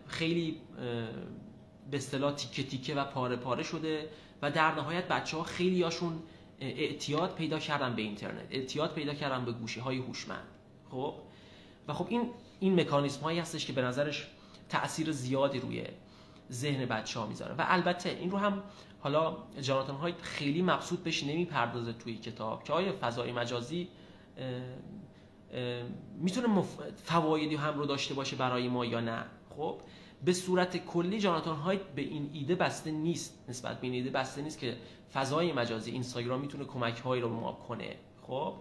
خیلی به اصطلاح تیکه تیکه و پاره پاره شده، و در نهایت بچه‌ها خیلی هاشون اعتیاد پیدا کردن به اینترنت، اعتیاد پیدا کردن به گوشی‌های هوشمند. خب و خب این مکانیزم‌هایی هستش که به نظرش تأثیر زیادی روی ذهن بچه‌ها میذاره. و البته این رو هم حالا جاناتان هایت خیلی مقصود بهش نمیپردازه توی کتاب که آیا فضای مجازی میتونه فوایدی هم رو داشته باشه برای ما یا نه. خب به صورت کلی جاناتان هایت به این ایده بسته نیست، نسبت به این ایده بسته نیست که فضای مجازی اینستاگرام میتونه کمک‌هایی رو به ما کنه. خب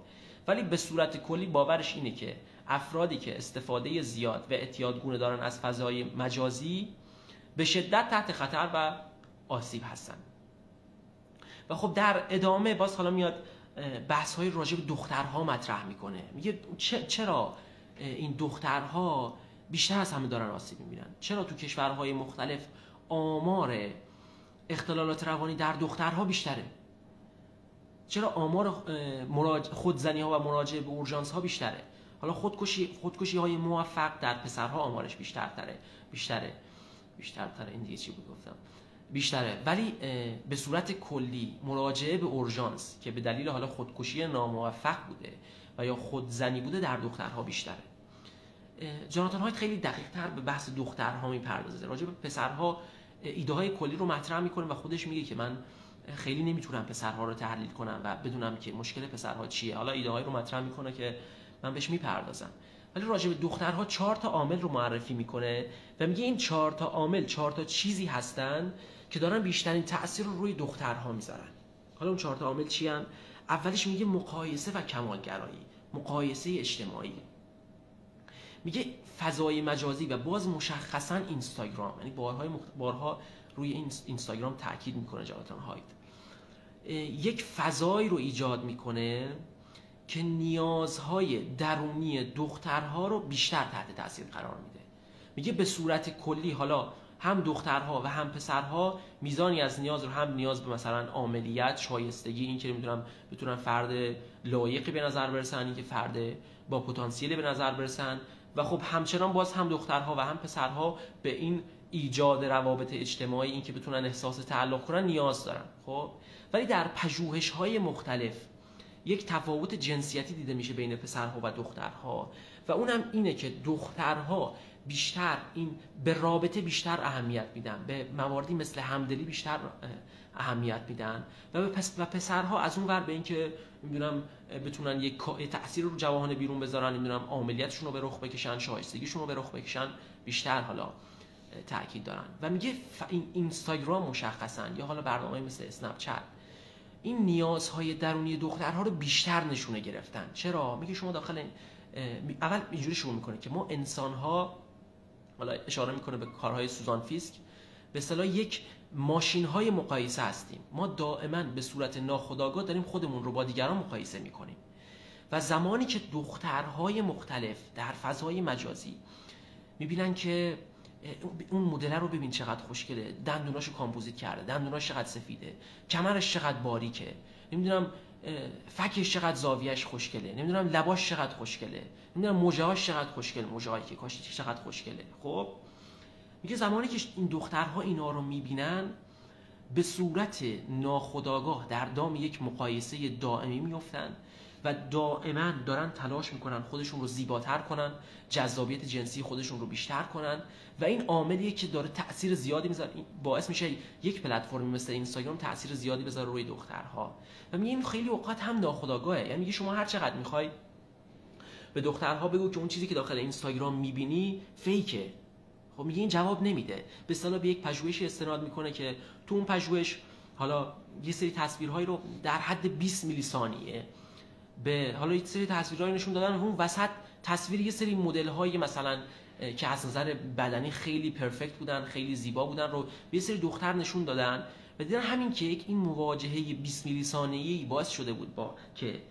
ولی به صورت کلی باورش اینه که افرادی که استفاده زیاد و اعتیادگونه دارن از فضای مجازی به شدت تحت خطر و آسیب هستن. و خب در ادامه باز حالا میاد بحث‌های راجع به دخترها مطرح میکنه. میگه چرا این دخترها بیشتر از همه دارن آسیب میبینن؟ چرا تو کشورهای مختلف آمار اختلالات روانی در دخترها بیشتره؟ چرا آمار خودزنی ها و مراجعه به اورژانس ها بیشتره؟ حالا خودکشی های موفق در پسرها آمارش بیشتره این دیگه چی بود گفتم؟ بیشتره. ولی به صورت کلی مراجعه به اورژانس که به دلیل حالا خودکشی ناموفق بوده و یا خودزنی بوده در دخترها بیشتره. جاناتان هایت خیلی دقیق تر به بحث دخترها میپردازه. راجع به پسرها ایده های کلی رو مطرح میکنه و خودش میگه که من خیلی نمیتونم پسرها رو تحلیل کنم و بدونم که مشکل پسرها چیه. حالا ایده هایی رو مطرح میکنه که من بهش میپردازم. ولی راجع به دخترها 4 تا عامل رو معرفی میکنه و میگه این 4 تا عامل 4 تا چیزی هستن که دارن بیشترین تأثیر رو روی دخترها میذارن. حالا اون 4 تا عامل چی ان؟ اولش میگه مقایسه و کمالگرایی، مقایسه اجتماعی. میگه فضای مجازی و باز مشخصا اینستاگرام، یعنی بارها روی این اینستاگرام تاکید میکنه جاناتان هایت، یک فضایی رو ایجاد میکنه که نیازهای درونی دخترها رو بیشتر تحت تاثیر قرار میده. میگه به صورت کلی حالا هم دخترها و هم پسرها میزانی از نیاز رو، هم نیاز به مثلا عاملیت، شایستگی، این که نمیدونم بتونن فرد لایقی به نظر برسن، این که فرد با پتانسیلی به نظر برسن، و خب همچنان باز هم دخترها و هم پسرها به این ایجاد روابط اجتماعی، این که بتونن احساس تعلق کنن، نیاز دارن. خب ولی در پژوهش‌های مختلف یک تفاوت جنسیتی دیده میشه بین پسرها و دخترها، و اونم اینه که دخترها بیشتر به رابطه بیشتر اهمیت میدن، به مواردی مثل همدلی بیشتر اهمیت میدن، و پسرها از اون ور به این که میدونم بتونن یک تأثیر رو جوانه بیرون بذارن، میدونم عملیاتشون رو به رخ بکشن، شایستگیشون رو به رخ بکشن، بیشتر حالا تاکید دارن و میگه اینستاگرام مشخصا یا حالا برنامه مثل اسنپ چت این نیازهای درونی دخترها رو بیشتر نشونه گرفتن. چرا؟ میگه شما داخل اول اینجوری شروع میکنه که ما انسان‌ها، حالا اشاره میکنه به کارهای سوزان فیسک، به اصطلاح یک ماشین‌های مقایسه هستیم. ما دائما به صورت ناخودآگاه داریم خودمون رو با دیگران مقایسه میکنیم و زمانی که دخترهای مختلف در فضای مجازی میبینن که اون مدل رو ببین چقدر خوشگله، دندوناشو کامپوزیت کرده، دندوناش چقدر سفیده، کمرش چقدر باریکه، نمیدونم فکش چقدر زاویه‌اش خوشگله، نمیدونم لباش چقدر خوشگله، نمیدونم موجه‌هاش چقدر خوشگله، موجه‌هایی که کاشتی چقدر خوشگله. خب میگه زمانی که این دخترها اینا رو میبینن به صورت ناخودآگاه در دام یک مقایسه دائمی میفتن و دائما دارن تلاش میکنن خودشون رو زیباتر کنن، جذابیت جنسی خودشون رو بیشتر کنن و این عاملیه که داره تأثیر زیادی میذاره، باعث میشه یک پلتفرمی مثل اینستاگرام تأثیر زیادی بذاره روی دخترها. و میگه این خیلی اوقات هم ناخودآگاهه، یعنی میگه شما هر چقدر میخوای به دخترها بگو که اون چیزی که داخل اینستاگرام میبینی فیکه، خب میگه این جواب نمیده. به اصطلاح به یک پژوهشی استناد میکنه که تو اون پژوهش حالا یه سری تصویرهایی رو در حد 20 میلی ثانیه به حالا یه سری تصویرهایی نشون دادن، اون وسط تصویر یه سری مدل‌های مثلا که از نظر بدنی خیلی پرفکت بودن، خیلی زیبا بودن رو به یه سری دختر نشون دادن و دیدن همین که این مواجهه 20 میلی ثانیه‌ای باعث شده بود با که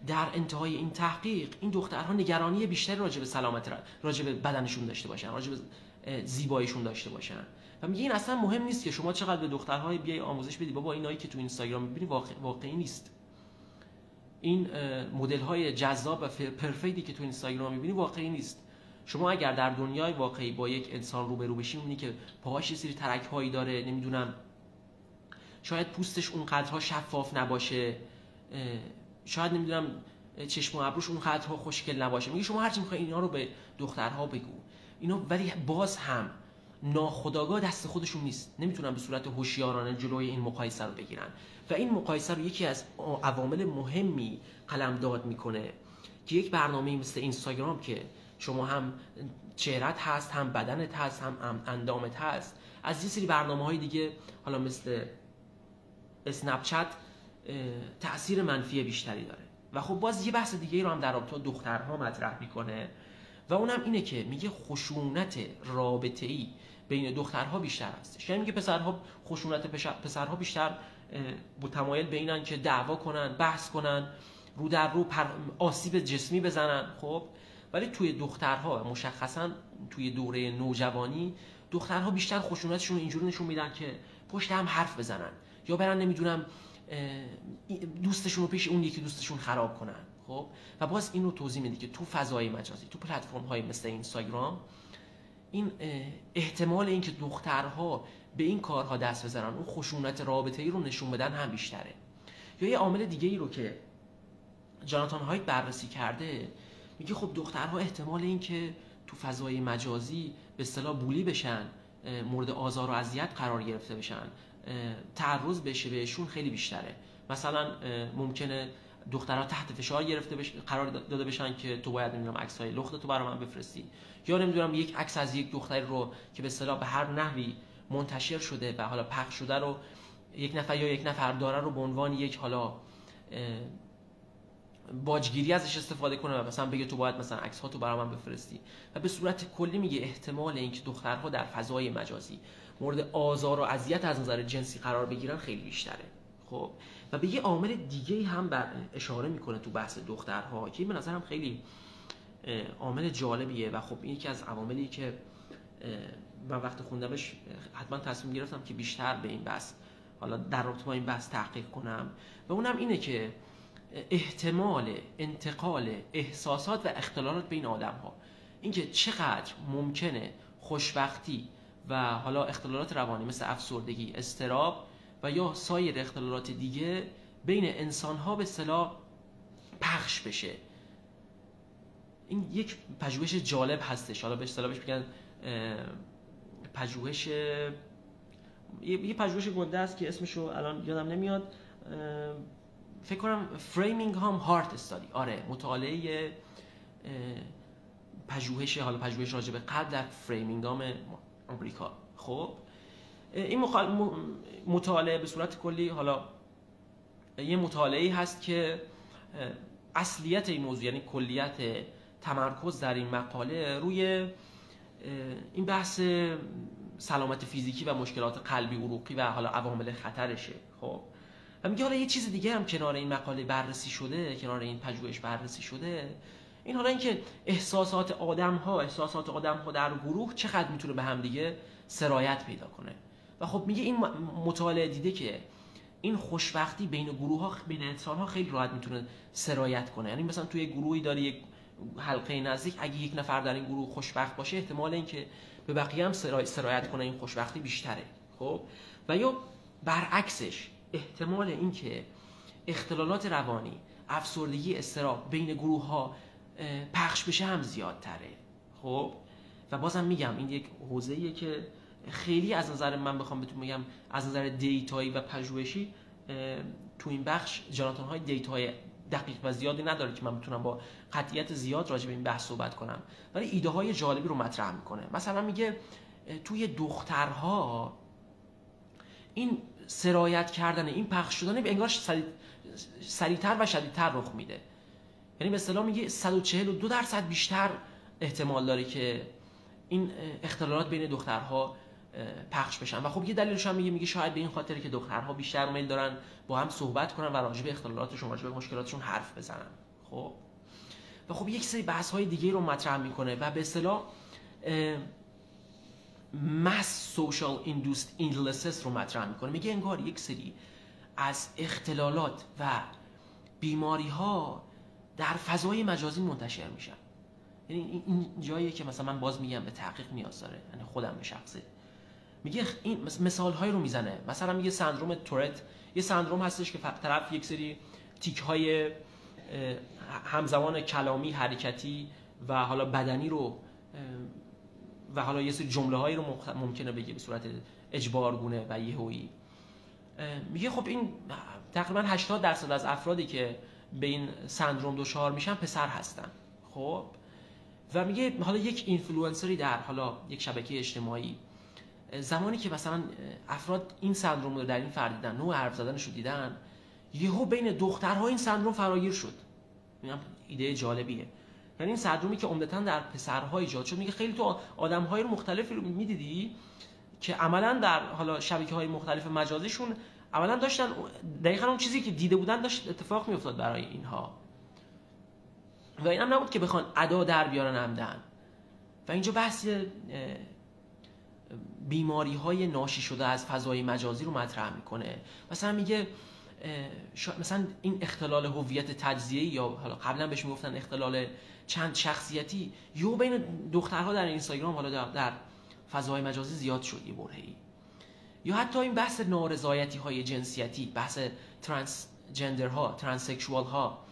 در انتهای این تحقیق این دخترها نگرانی بیشتری راجع به سلامت، راجع به بدنشون داشته باشن، راجع به زیباییشون داشته باشن. و میگه این اصلا مهم نیست که شما چقدر به دخترهای بیای آموزش بدی، بابا اینایی که تو اینستاگرام می‌بینی واقعی نیست. این مدل‌های جذاب و پرفکتی که تو اینستاگرام می‌بینی واقعی نیست. شما اگر در دنیای واقعی با یک انسان روبرو بشی می‌بینی که پاهاش یه سری ترک‌هایی داره، نمیدونم شاید پوستش اونقدرها شفاف نباشه، شاید نمیدونم چشم و ابروش اونقدرها خوشگل نباشه. میگه شما هرچی می‌خوای اینا رو به دخترها بگو، اینا ولی باز هم ناخودآگاه دست خودشون نیست، نمیتونن به صورت هوشیارانه جلوی این مقایسه رو بگیرن و این مقایسه رو یکی از عوامل مهمی قلمداد میکنه که یک برنامه مثل اینستاگرام که شما هم چهرت هست، هم بدنت هست، هم اندامت هست، از یه سری برنامه‌های دیگه حالا مثل اسنپ چت تأثیر منفی بیشتری داره. و خب باز یه بحث دیگه رو هم در رابطه با دخترها مطرح میکنه و اونم اینه که میگه خشونت رابطه‌ای بین دخترها بیشتر هستش. یعنی میگه پسرها خشونت پسرها بیشتر متمایل به اینن که دعوا کنن، بحث کنن، رو در رو آسیب جسمی بزنن. خب ولی توی دخترها مشخصا توی دوره نوجوانی دخترها بیشتر خشونتشون اینجوری نشون میدن که پشت هم حرف بزنن یا برن نمیدونم دوستشون رو پیش اون یکی دوستشون خراب کنن. خب و باز این رو توضیح میده که تو فضای مجازی، تو پلتفرم های مثل اینستاگرام، این احتمال اینکه دخترها به این کارها دست بزنن، اون خشونت رابطه‌ای رو نشون بدن هم بیشتره. یا یه عامل دیگه ای رو که جاناتان هایت بررسی کرده، میگه خب دخترها احتمال اینکه تو فضای مجازی به اصطلاح بولی بشن، مورد آزار و اذیت قرار گرفته بشن، تعرض بشه بهشون خیلی بیشتره. مثلا ممکنه دخترها تحت فشار گرفته قرار داده بشن که تو باید نمیدونم عکس‌های لختتو برای من بفرستی، یا نمیدونم یک عکس از یک دختری رو که به اصطلاح به هر نحوی منتشر شده و حالا پخش شده رو یک نفر داره رو به عنوان یک حالا باجگیری ازش استفاده کنه و مثلا بگه تو باید مثلا عکس‌هاتو برای من بفرستی. و به صورت کلی میگه احتمال اینکه دخترها در فضای مجازی مورد آزار و اذیت از نظر جنسی قرار بگیرن خیلی بیشتره. خب و به یه عامل دیگه هم اشاره میکنه تو بحث دخترها که به نظرم خیلی عامل جالبیه و خب این یکی از عواملی که من وقتی خوندمش حتما تصمیم گرفتم که بیشتر به این بحث حالا در رابطه با این بحث تحقیق کنم و اونم اینه که احتمال انتقال احساسات و اختلالات بین آدم‌ها، اینکه چقدر ممکنه خوشبختی و حالا اختلالات روانی مثل افسردگی، اضطراب و یا سایر اختلالات دیگه بین انسان‌ها به اصطلاح پخش بشه. این یک پژوهش جالب هستش، حالا به اصطلاح بهش میگن پژوهش، یه پژوهش گنده است که اسمشو الان یادم نمیاد، فکر کنم فریمینگهام هارت استادی، آره مطالعه پژوهش، حالا پژوهش راجع به قلب در فریمینگهام آمریکا. خب این مطالعه به صورت کلی، حالا یه مطالعه‌ای هست که اصلیت این موضوع، یعنی کلیت تمرکز در این مقاله روی این بحث سلامت فیزیکی و مشکلات قلبی عروقی و حالا عوامل خطرشه. خب و میگه حالا یه چیز دیگه هم کنار این مقاله بررسی شده، کنار این پژوهش بررسی شده، این حالا اینکه احساسات آدم‌ها در گروه چقدر میتونه به هم دیگه سرایت پیدا کنه. و خب میگه این مطالعه دیده که این خوشبختی بین گروه‌ها، بین انسان‌ها خیلی راحت میتونه سرایت کنه. یعنی مثلا توی گروهی داری یک حلقه نزدیک، اگه یک نفر در این گروه خوشبخت باشه، احتمال اینکه به بقیه هم سرایت کنه این خوشبختی بیشتره. خب و یا برعکسش، احتمال اینکه اختلالات روانی، افسردگی، اضطراب بین گروه‌ها پخش بشه هم زیادتره. خب و بازم میگم این یک حوزه‌ایه که خیلی از نظر من بخوام بهتون بگم از نظر دیتایی و پژوهشی تو این بخش جاناتان های دیتای دقیق و زیادی نداره که من بتونم با قطعیت زیاد راجع به این بحث صحبت کنم، ولی ایده های جالبی رو مطرح میکنه. مثلا میگه توی دخترها این سرایت کردن، این پخش شدن به انگار سریعتر و شدیدتر رخ میده. یعنی به اصطلاح میگه 142% بیشتر احتمال داره که این اختلالات بین دخترها پخش بشن. و خب یه دلیلش هم میگه شاید به این خاطره که دخترها بیشتر میل دارن با هم صحبت کنن و راجع به اختلالاتشون، راجع به مشکلاتشون حرف بزنن. خب و خب یک سری بحث‌های دیگه رو مطرح میکنه و به اصطلاح mass social induced illnesses رو مطرح میکنه. میگه انگار یک سری از اختلالات و بیماری‌ها در فضای مجازی منتشر میشن. یعنی این جاییه که مثلا من باز میگم به تحقیق نیاز داره، یعنی خودم به شخصه. میگه این مثال‌هایی رو میزنه، مثلا میگه سندروم تورت یه سندروم هستش که طرف یک سری تیک‌های همزمان کلامی، حرکتی و حالا بدنی رو و حالا یه سری جمله‌هایی رو ممکنه بگه به صورت اجبارگونه و یهویی. میگه خب این تقریبا 80% از افرادی که به این سندروم دچار میشن پسر هستن. خب و میگه حالا یک اینفلوئنسری در حالا یک شبکه اجتماعی زمانی که مثلا افراد این سندروم رو در این فرد دیدن، نوع حرف زدنش رو دیدن، یهو بین دخترها این سندروم فراگیر شد. اینم ایده جالبیه. یعنی این سندرومی که عمدتاً در پسرها ایجاد شد، میگه خیلی تو آدم‌های مختلفی رو می‌دیدی که عملاً در حالا شبکه‌های مختلف مجازیشون عملاً داشتن دقیقاً اون چیزی که دیده بودن داشت اتفاق می‌افتاد برای اینها. و اینم نبود که بخوان ادا در بیارن عمدن. و اینجا بحث بیماری‌های ناشی شده از فضای مجازی رو مطرح میکنه. مثلا میگه مثلا این اختلال هویت تجزیه‌ای یا حالا قبلا بهش میگفتن اختلال چند شخصیتی یو بین دخترها در اینستاگرام حالا در فضای مجازی زیاد شد یه برهه‌ای. یا حتی این بحث نارضایتی‌های جنسیتی، بحث ترانس جندرها، ترانس سکشوال ها،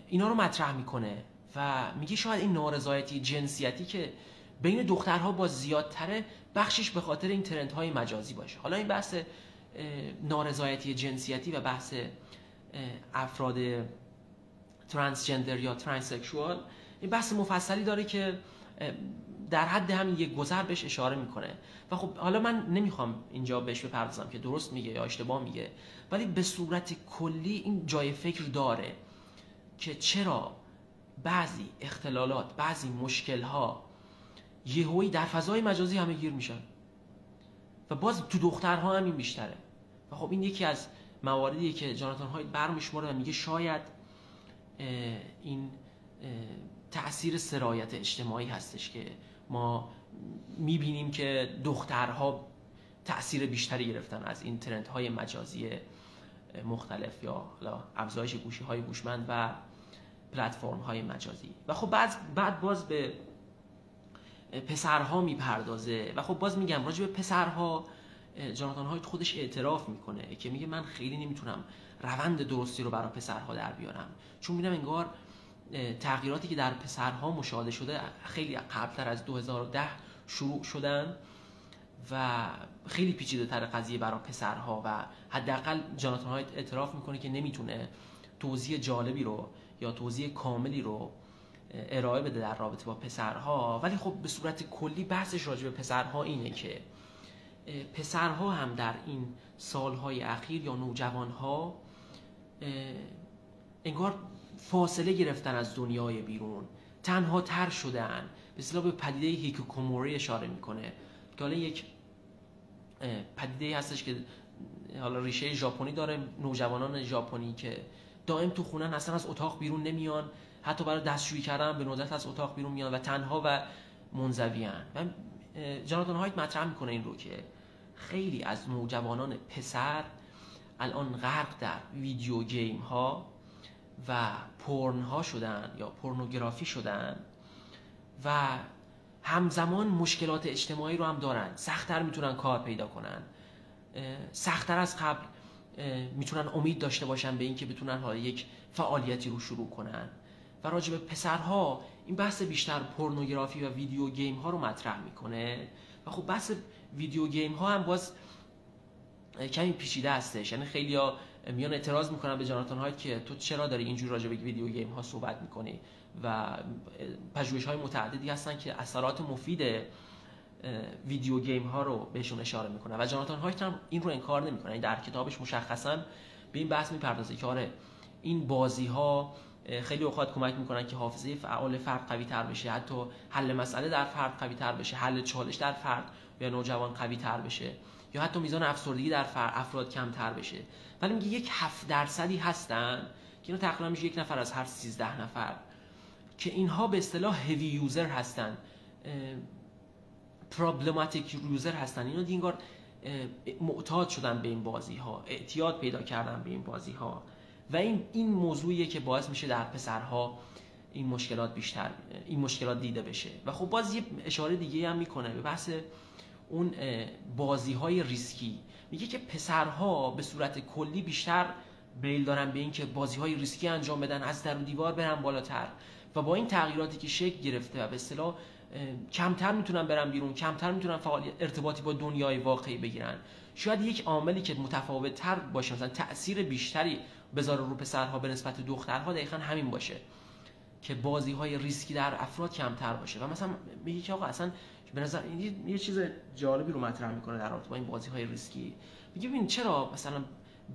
اینا رو مطرح میکنه و میگه شاید این نارضایتی جنسیتی که بین دخترها با زیادتره بخشش به خاطر این ترندهای مجازی باشه. حالا این بحث نارضایتی جنسیتی و بحث افراد ترانسجندر یا ترانسکشوال این بحث مفصلی داره که در حد همین یک گذر بهش اشاره میکنه. و خب حالا من نمیخوام اینجا بهش بپردازم که درست میگه یا اشتباه میگه، ولی به صورت کلی این جای فکر داره که چرا بعضی اختلالات، بعضی مشکل‌ها یهویی در فضای مجازی همه گیر میشن و باز تو دخترها هم این بیشتره. و خب این یکی از مواردیه که جاناتان هایت برمی‌شماره و میگه شاید این تأثیر سرایت اجتماعی هستش که ما میبینیم که دخترها تأثیر بیشتری گرفتن از این ترندهای مجازی مختلف یا افزایش گوشی‌های هوشمند و پلتفرم‌های مجازی. و خب بعد باز به پسرها میپردازه و خب باز میگم راجع به پسرها جاناتان هایت خودش اعتراف میکنه که میگه من خیلی نمیتونم روند درستی رو برای پسرها در بیارم، چون میبینم انگار تغییراتی که در پسرها مشاهده شده خیلی قبلتر از 2010 شروع شدن و خیلی پیچیده تر قضیه برای پسرها و حداقل جاناتان هایت اعتراف میکنه که نمیتونه توضیح جالبی رو یا توضیح کاملی رو ارائه بده در رابطه با پسرها، ولی خب به صورت کلی بحثش راجع به پسرها اینه که پسرها هم در این سالهای اخیر یا نوجوانها انگار فاصله گرفتن از دنیای بیرون، تنها تر شدن. به اصطلاح به پدیده هیکوکوموری اشاره میکنه که حالا یک پدیده هستش که حالا ریشه ژاپنی داره. نوجوانان ژاپنی که دائم تو خونن، اصلا از اتاق بیرون نمیان، حتی برای دستشویی کردن به ندرت از اتاق بیرون میان و تنها و منزویان. و جاناتان هایت مطرح میکنه این رو که خیلی از نوجوانان پسر الان غرق در ویدیو گیم ها و پورن ها شدن یا پورنوگرافی شدن و همزمان مشکلات اجتماعی رو هم دارن، سخت‌تر میتونن کار پیدا کنن، سخت‌تر از قبل میتونن امید داشته باشن به اینکه بتونن حالا یک فعالیتی رو شروع کنن. و راجع به پسرها این بحث بیشتر پورنوگرافی و ویدیو گیم ها رو مطرح میکنه. و خب بحث ویدیو گیم ها هم باز کمی پیچیده هستش، یعنی خیلیا میان اعتراض میکنن به جاناتان هایت که تو چرا داری اینجور راجع به ویدیو گیم ها صحبت میکنی، و پژوهش‌های متعددی هستن که اثرات مفید ویدیو گیم ها رو بهشون اشاره میکنه و جاناتان هایت هم این رو انکار نمیکنه. در کتابش مشخصا به این بحث میپردازه که آره این بازی ها خیلی اوقات کمک میکنن که حافظه فعال فرد قوی تر بشه، حتی حل مسئله در فرد قوی تر بشه، حل چالش در فرد یا نوجوان قوی تر بشه، یا حتی میزان افسردگی در افراد کمتر بشه. ولی میگه یک 7% هستن که اینو تقریبا میشه 1 نفر از هر 13 نفر که اینها به اصطلاح هیوی یوزر هستن، پرابلماتیک یوزر هستن. اینا انگار معتاد شدن به این بازی ها، اعتیاد پیدا کردن به این بازی ها و این موضوعیه که باعث میشه در پسرها این مشکلات دیده بشه. و خب باز یه اشاره دیگه هم میکنه به بحث اون بازی های ریسکی. میگه که پسرها به صورت کلی بیشتر میل دارن به این که بازی های ریسکی انجام بدن، از در و دیوار برن بالاتر و با این تغییراتی که شکل گرفته و به اصطلاح کمتر میتونن برن بیرون، کمتر میتونن ارتباطی با دنیای واقعی بگیرن. شاید یک عاملی که متفاوت تر باشه، مثلا تأثیر بیشتری بذاره رو پسرها به نسبت دخترها، دقیقاً همین باشه که بازی های ریسکی در افراد کمتر باشه. و مثلا میگه که آقا اصلا به نظر یه چیز جالبی رو مطرح میکنه در رابطه با این بازی های ریسکی. میگه ببین چرا مثلا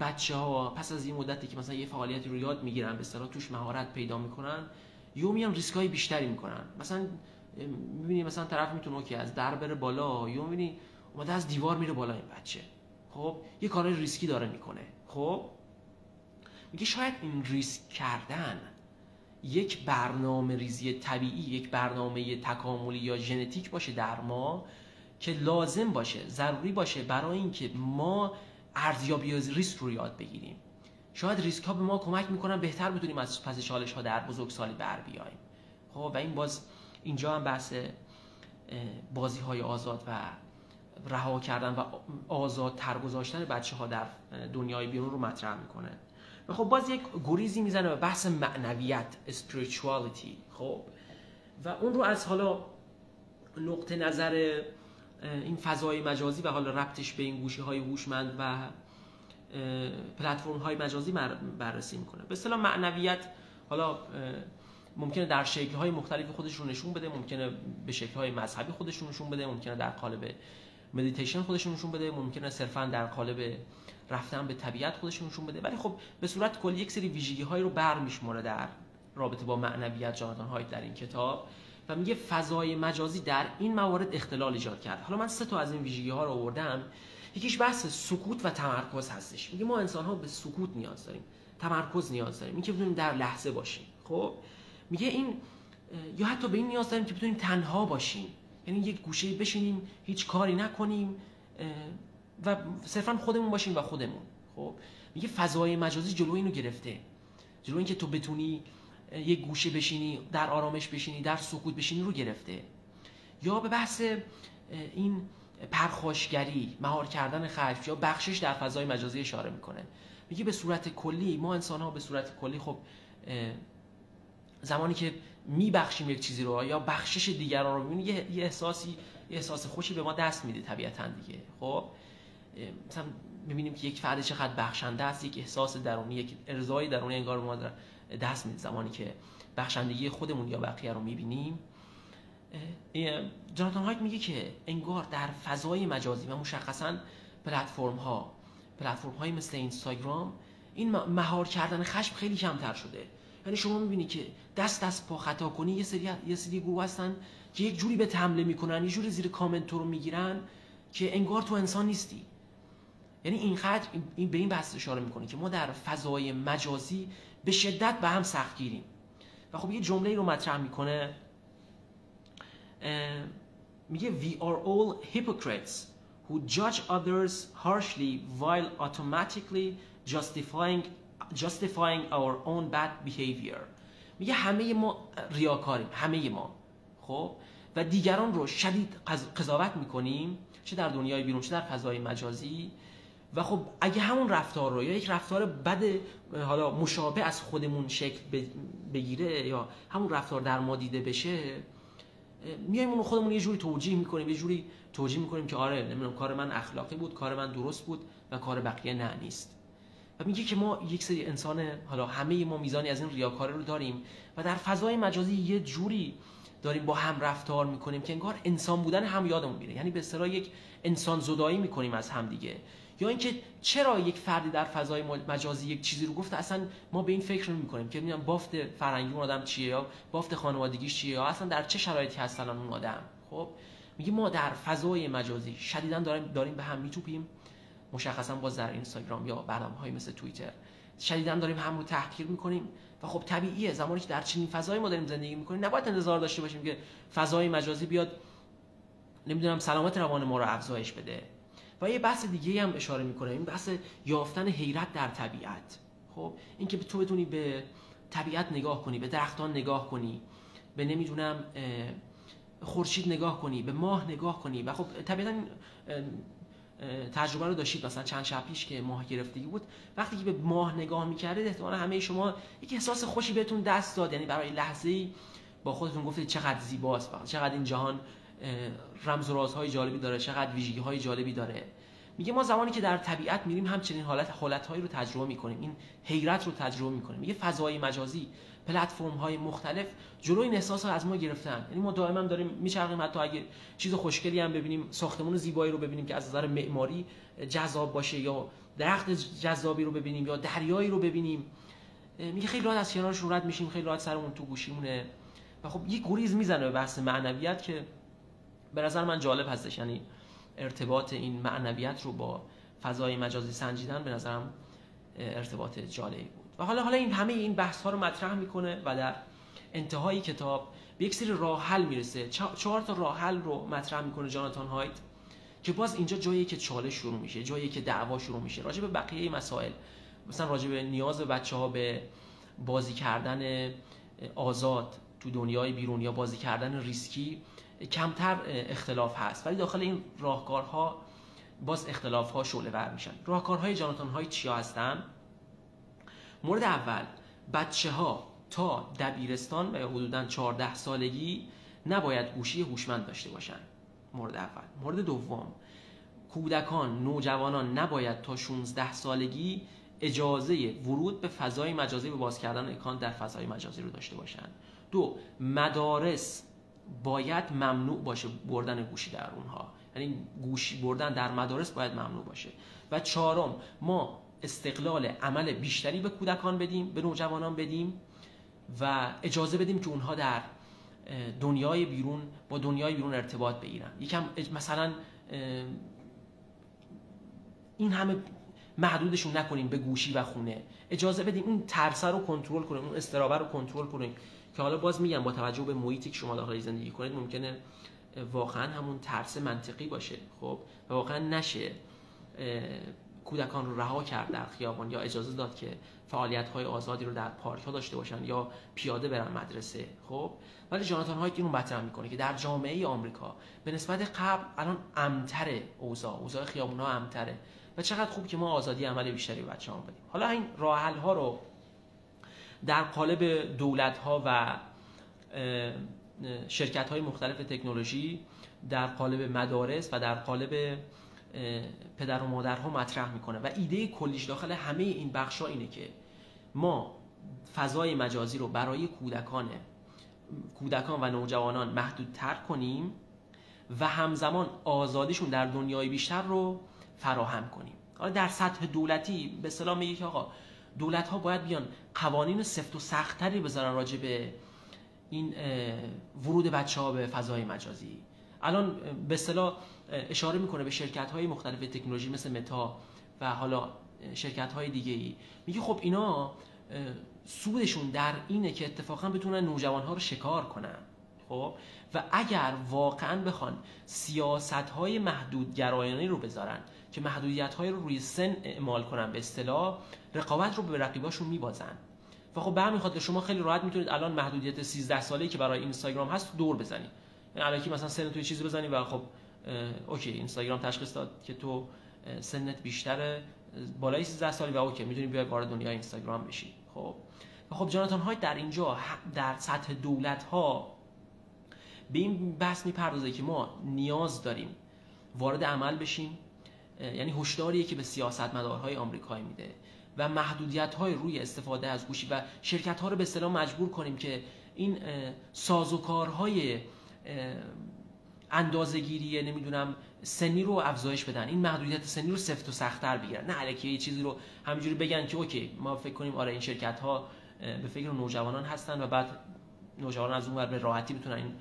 بچه‌ها پس از این مدتی که مثلا یه فعالیتی رو یاد میگیرن، به اصطلاح توش مهارت پیدا میکنن، یهو میان ریسکای بیشتری میکنن. مثلا میبینی مثلا طرف میتونه که از در بره بالا، یا میبینی اومده از دیوار میره بالا این بچه، خب یه کار ریسکی داره میکنه. خب میگه شاید این ریسک کردن یک برنامه ریزی طبیعی، یک برنامه تکاملی یا ژنتیک باشه در ما که لازم باشه، ضروری باشه برای اینکه ما ارزیابی ریسک رو یاد بگیریم. شاید ریسک ها به ما کمک میکنن بهتر بتونیم از پس چالش ها در بزرگسالی بر بیاییم. خب و این باز اینجا هم بحث بازی های آزاد و رها کردن و آزاد تر گذاشتن بچه ها در دنیای بیرون رو مطرح میکنه. و خب باز یک گریزی میزنه به بحث معنویت، spirituality. خب و اون رو از حالا نقطه نظر این فضای مجازی و حالا ربطش به این گوشی های هوشمند و پلتفرم های مجازی بررسی میکنه. به اصطلاح معنویت حالا ممکنه در شکل های مختلفی خودش رو نشون بده، ممکنه به شکل های مذهبی خودش رو نشون بده، ممکنه در قالب مدیتیشن خودش رو نشون بده، ممکنه صرفا در قالب رفتن به طبیعت خودش رو نشون بده. ولی خب به صورت کلی یک سری ویژگی های رو برمی‌شماره در رابطه با معنویت جاناتان هایت در این کتاب و میگه فضای مجازی در این موارد اختلال ایجاد کرد. حالا من 3 تا از این ویژگی ها رو آوردم. یکیش بحث سکوت و تمرکز هستش. میگه ما انسان ها به سکوت نیاز داریم، تمرکز نیاز داریم، اینکه بتونیم در لحظه باشیم. خب میگه این یا حتی به این نیاز داریم که بتونیم تنها باشیم، یعنی یک گوشه بشینیم، هیچ کاری نکنیم و صرفا خودمون باشیم و خودمون. خب میگه فضای مجازی جلوی اینو گرفته، جلوی اینکه تو بتونی یک گوشه بشینی، در آرامش بشینی، در سکوت بشینی رو گرفته. یا به بحث این پرخاشگری، مهار کردن خشم یا بخشش در فضای مجازی اشاره میکنه. میگه به صورت کلی ما انسان‌ها به صورت کلی خب زمانی که میبخشیم یک چیزی رو یا بخشش دیگران رو می‌بینیم، یه احساس خوشی به ما دست میده طبیعتاً دیگه. خب مثلا می‌بینیم که یک فرد چقدر بخشنده است، یک احساس درونی، یک ارضای درونی انگار به ما دست میده زمانی که بخشندگی خودمون یا بقیه رو میبینیم. جاناتان هایت میگه که انگار در فضای مجازی و مشخصاً پلتفرم های مثل اینستاگرام این مهار کردن خشم خیلی کمتر شده. یعنی شما میبینی که دست از پا خطا کنی یه سری گروه هستن که یک جوری به حمله میکنن، یه جوری زیر کامنت رو میگیرن که انگار تو انسان نیستی. یعنی اینقدر این به این بحث اشاره میکنه که ما در فضای مجازی به شدت به هم سختگیریم. و خب یه جمله رو مطرح میکنه، میگه we are all hypocrites who judge others harshly while automatically justifying our own bad behavior. میگه همه ما ریاکاریم، همه ما، خب، و دیگران رو شدید قضاوت میکنیم، چه در دنیای بیرون چه در فضای مجازی. و خب اگه همون رفتار رو یا یک رفتار بد حالا مشابه از خودمون شکل بگیره یا همون رفتار در ما دیده بشه، میایم اون خودمون یه جوری توجیه میکنیم که آره نمیدونم کار من اخلاقی بود، کار من درست بود و کار بقیه نه نیست. و میگه که ما یک سری انسان، حالا همه ما میزانی از این ریاکاری رو داریم و در فضای مجازی یه جوری داریم با هم رفتار میکنیم که انگار انسان بودن هم یادمون میره. یعنی به اصطلاح یک انسان زدایی میکنیم از هم دیگه. یا اینکه چرا یک فردی در فضای مجازی یک چیزی رو گفته اصلا ما به این فکر نمی‌کنیم که ببینم بافت فرهنگی اون آدم چیه یا بافت خانوادگیش چیه یا اصلا در چه شرایطی هستن اون آدم. خب میگه ما در فضای مجازی شدیداً داریم به هم میتوپیم، مشخصاً باز در اینستاگرام یا برنامه‌های مثل توییتر شدیداً داریم هم رو تحقیر می‌کنیم. و خب طبیعیه زمانی که در چنین فضایی ما داریم زندگی می‌کنیم نباید انتظار داشته باشیم که فضای مجازی بیاد نمیدونم سلامت روان ما رو افزایش بده. و یه بحث دیگه هم اشاره میکنه، این بحث یافتن حیرت در طبیعت. خب این که تو بتونی به طبیعت نگاه کنی، به درختان نگاه کنی، به نمیدونم خورشید نگاه کنی، به ماه نگاه کنی. و خب طبیعتا تجربه رو داشتید مثلا چند شب پیش که ماه گرفتگی بود، وقتی که به ماه نگاه میکردید احتمالاً همه شما یک احساس خوشی بهتون دست داد. یعنی برای لحظه‌ای با خودتون گفتید چقدر زیباست، چقدر این جهان رمز و رازهای جالبی داره، چقدر ویژگی‌های جالبی داره. میگه ما زمانی که در طبیعت میریم همچنین حالت‌هایی رو تجربه می‌کنیم، این حیرت رو تجربه می‌کنیم. میگه فضای مجازی، پلتفرم‌های مختلف جلوی این احساس رو از ما گرفتن. یعنی ما دائما داریم میچرخیم، حتی اگه چیز خوشگلی هم ببینیم، ساختمان زیبایی رو ببینیم که از نظر معماری جذاب باشه یا درخت جذابی رو ببینیم یا دریایی رو ببینیم، میگه خیلی راحت از کنارش رد میشیم، خیلی راحت سرمون تو گوشیمونه. و خب یک گریز میزنه به بحث معنویت که به نظر من جالب هستش. یعنی ارتباط این معنویت رو با فضای مجازی سنجیدن به نظرم ارتباط جالبی بود. و حالا این همه این بحث ها رو مطرح میکنه و در انتهای کتاب به یک سری راه حل میرسه. 4 تا راه حل رو مطرح میکنه جاناتان هایت که باز اینجا جایی که چالش شروع میشه، جایی که دعوا شروع میشه راجع به بقیه مسائل، مثلا راجع به نیاز بچه‌ها به بازی کردن آزاد تو دنیای بیرون یا بازی کردن ریسکی کمتر اختلاف هست، ولی داخل این راهکارها باز اختلاف‌ها شعله‌ور میشن. راهکارهای جاناتان هایت چیا هستن؟ مورد اول، بچه‌ها تا دبیرستان و حدوداً 14 سالگی نباید گوشی هوشمند داشته باشن. مورد اول. مورد دوم، کودکان، نوجوانان نباید تا 16 سالگی اجازه ورود به فضای مجازی به باز کردن اکانت در فضای مجازی رو داشته باشن. 2، مدارس باید ممنوع باشه بردن گوشی در اونها، یعنی گوشی بردن در مدارس باید ممنوع باشه. و 4، ما استقلال عمل بیشتری به کودکان بدیم، به نوجوانان بدیم و اجازه بدیم که اونها در دنیای بیرون با دنیای بیرون ارتباط بگیرن. یکم مثلا این همه محدودشون نکنیم به گوشی و خونه، اجازه بدیم اون ترس رو کنترل کنیم، اون استرابه رو کنترل کنیم که حالا باز میگم با توجه به محیطی که شما داخل زندگی کنید ممکنه واقعا همون ترس منطقی باشه، خب و واقعا نشه کودکان رو رها کرد در خیابان یا اجازه داد که فعالیت‌های آزادی رو در پارک‌ها داشته باشن یا پیاده برن مدرسه. خب ولی جاناتان هایت اینو مطرح میکنه که در جامعه آمریکا به نسبت قبل الان امن‌تره، اوضاع خیابون‌ها امن‌تره و چقدر خوب که ما آزادی عمل بیشتری به بچه‌ها بدیم. حالا این راه حل‌ها رو در قالب دولت‌ها و شرکت‌های مختلف تکنولوژی، در قالب مدارس و در قالب پدر و مادرها مطرح میکنه و ایده کلیش داخل همه این بخش‌ها اینه که ما فضای مجازی رو برای کودکان و نوجوانان محدودتر کنیم و همزمان آزادیشون در دنیای بیشتر رو فراهم کنیم. حالا در سطح دولتی به اصطلاح میگه که آقا دولت ها باید بیان قوانین سفت و سخت‌تری بذارن راجع به این ورود بچه‌ها به فضای مجازی. الان به اصطلاح اشاره میکنه به شرکت‌های مختلف تکنولوژی مثل متا و حالا شرکت‌های دیگه‌ای، میگه خب اینا سودشون در اینه که اتفاقا بتونن نوجوان‌ها رو شکار کنن. خب و اگر واقعا بخوان سیاست‌های محدودگرایانه رو بذارن که محدودیت‌های رو روی سن اعمال کنن، به اصطلاح رقابت رو به رقیباشون میبازن. و خب به همین خاطر شما خیلی راحت میتونید الان محدودیت 13 ساله‌ای که برای اینستاگرام هست دور بزنید. یعنی الکی مثلا سن توی چیزی بزنی و خب اوکی اینستاگرام تشخیص داد که تو سنت بیشتره، بالای 13 سالی و اوکی میتونی بیای وارد دنیای اینستاگرام بشی. خب و خب جاناتان هایت در اینجا در سطح دولت ها به این بحث میپردازه که ما نیاز داریم وارد عمل بشیم، یعنی هشداریه که به سیاستمدارهای آمریکایی میده و محدودیت‌های روی استفاده از گوشی و شرکت‌ها رو به اصطلاح مجبور کنیم که این سازوکارهای اندازه‌گیری نمیدونم سنی رو افزایش بدن، این محدودیت سنی رو سفت و سخت‌تر بگیرن، نه الکی یه چیزی رو همینجوری بگن که اوکی ما فکر کنیم آره این شرکت‌ها به فکر نوجوانان هستن و بعد نوجوانان از اون ور به راحتی بتونن این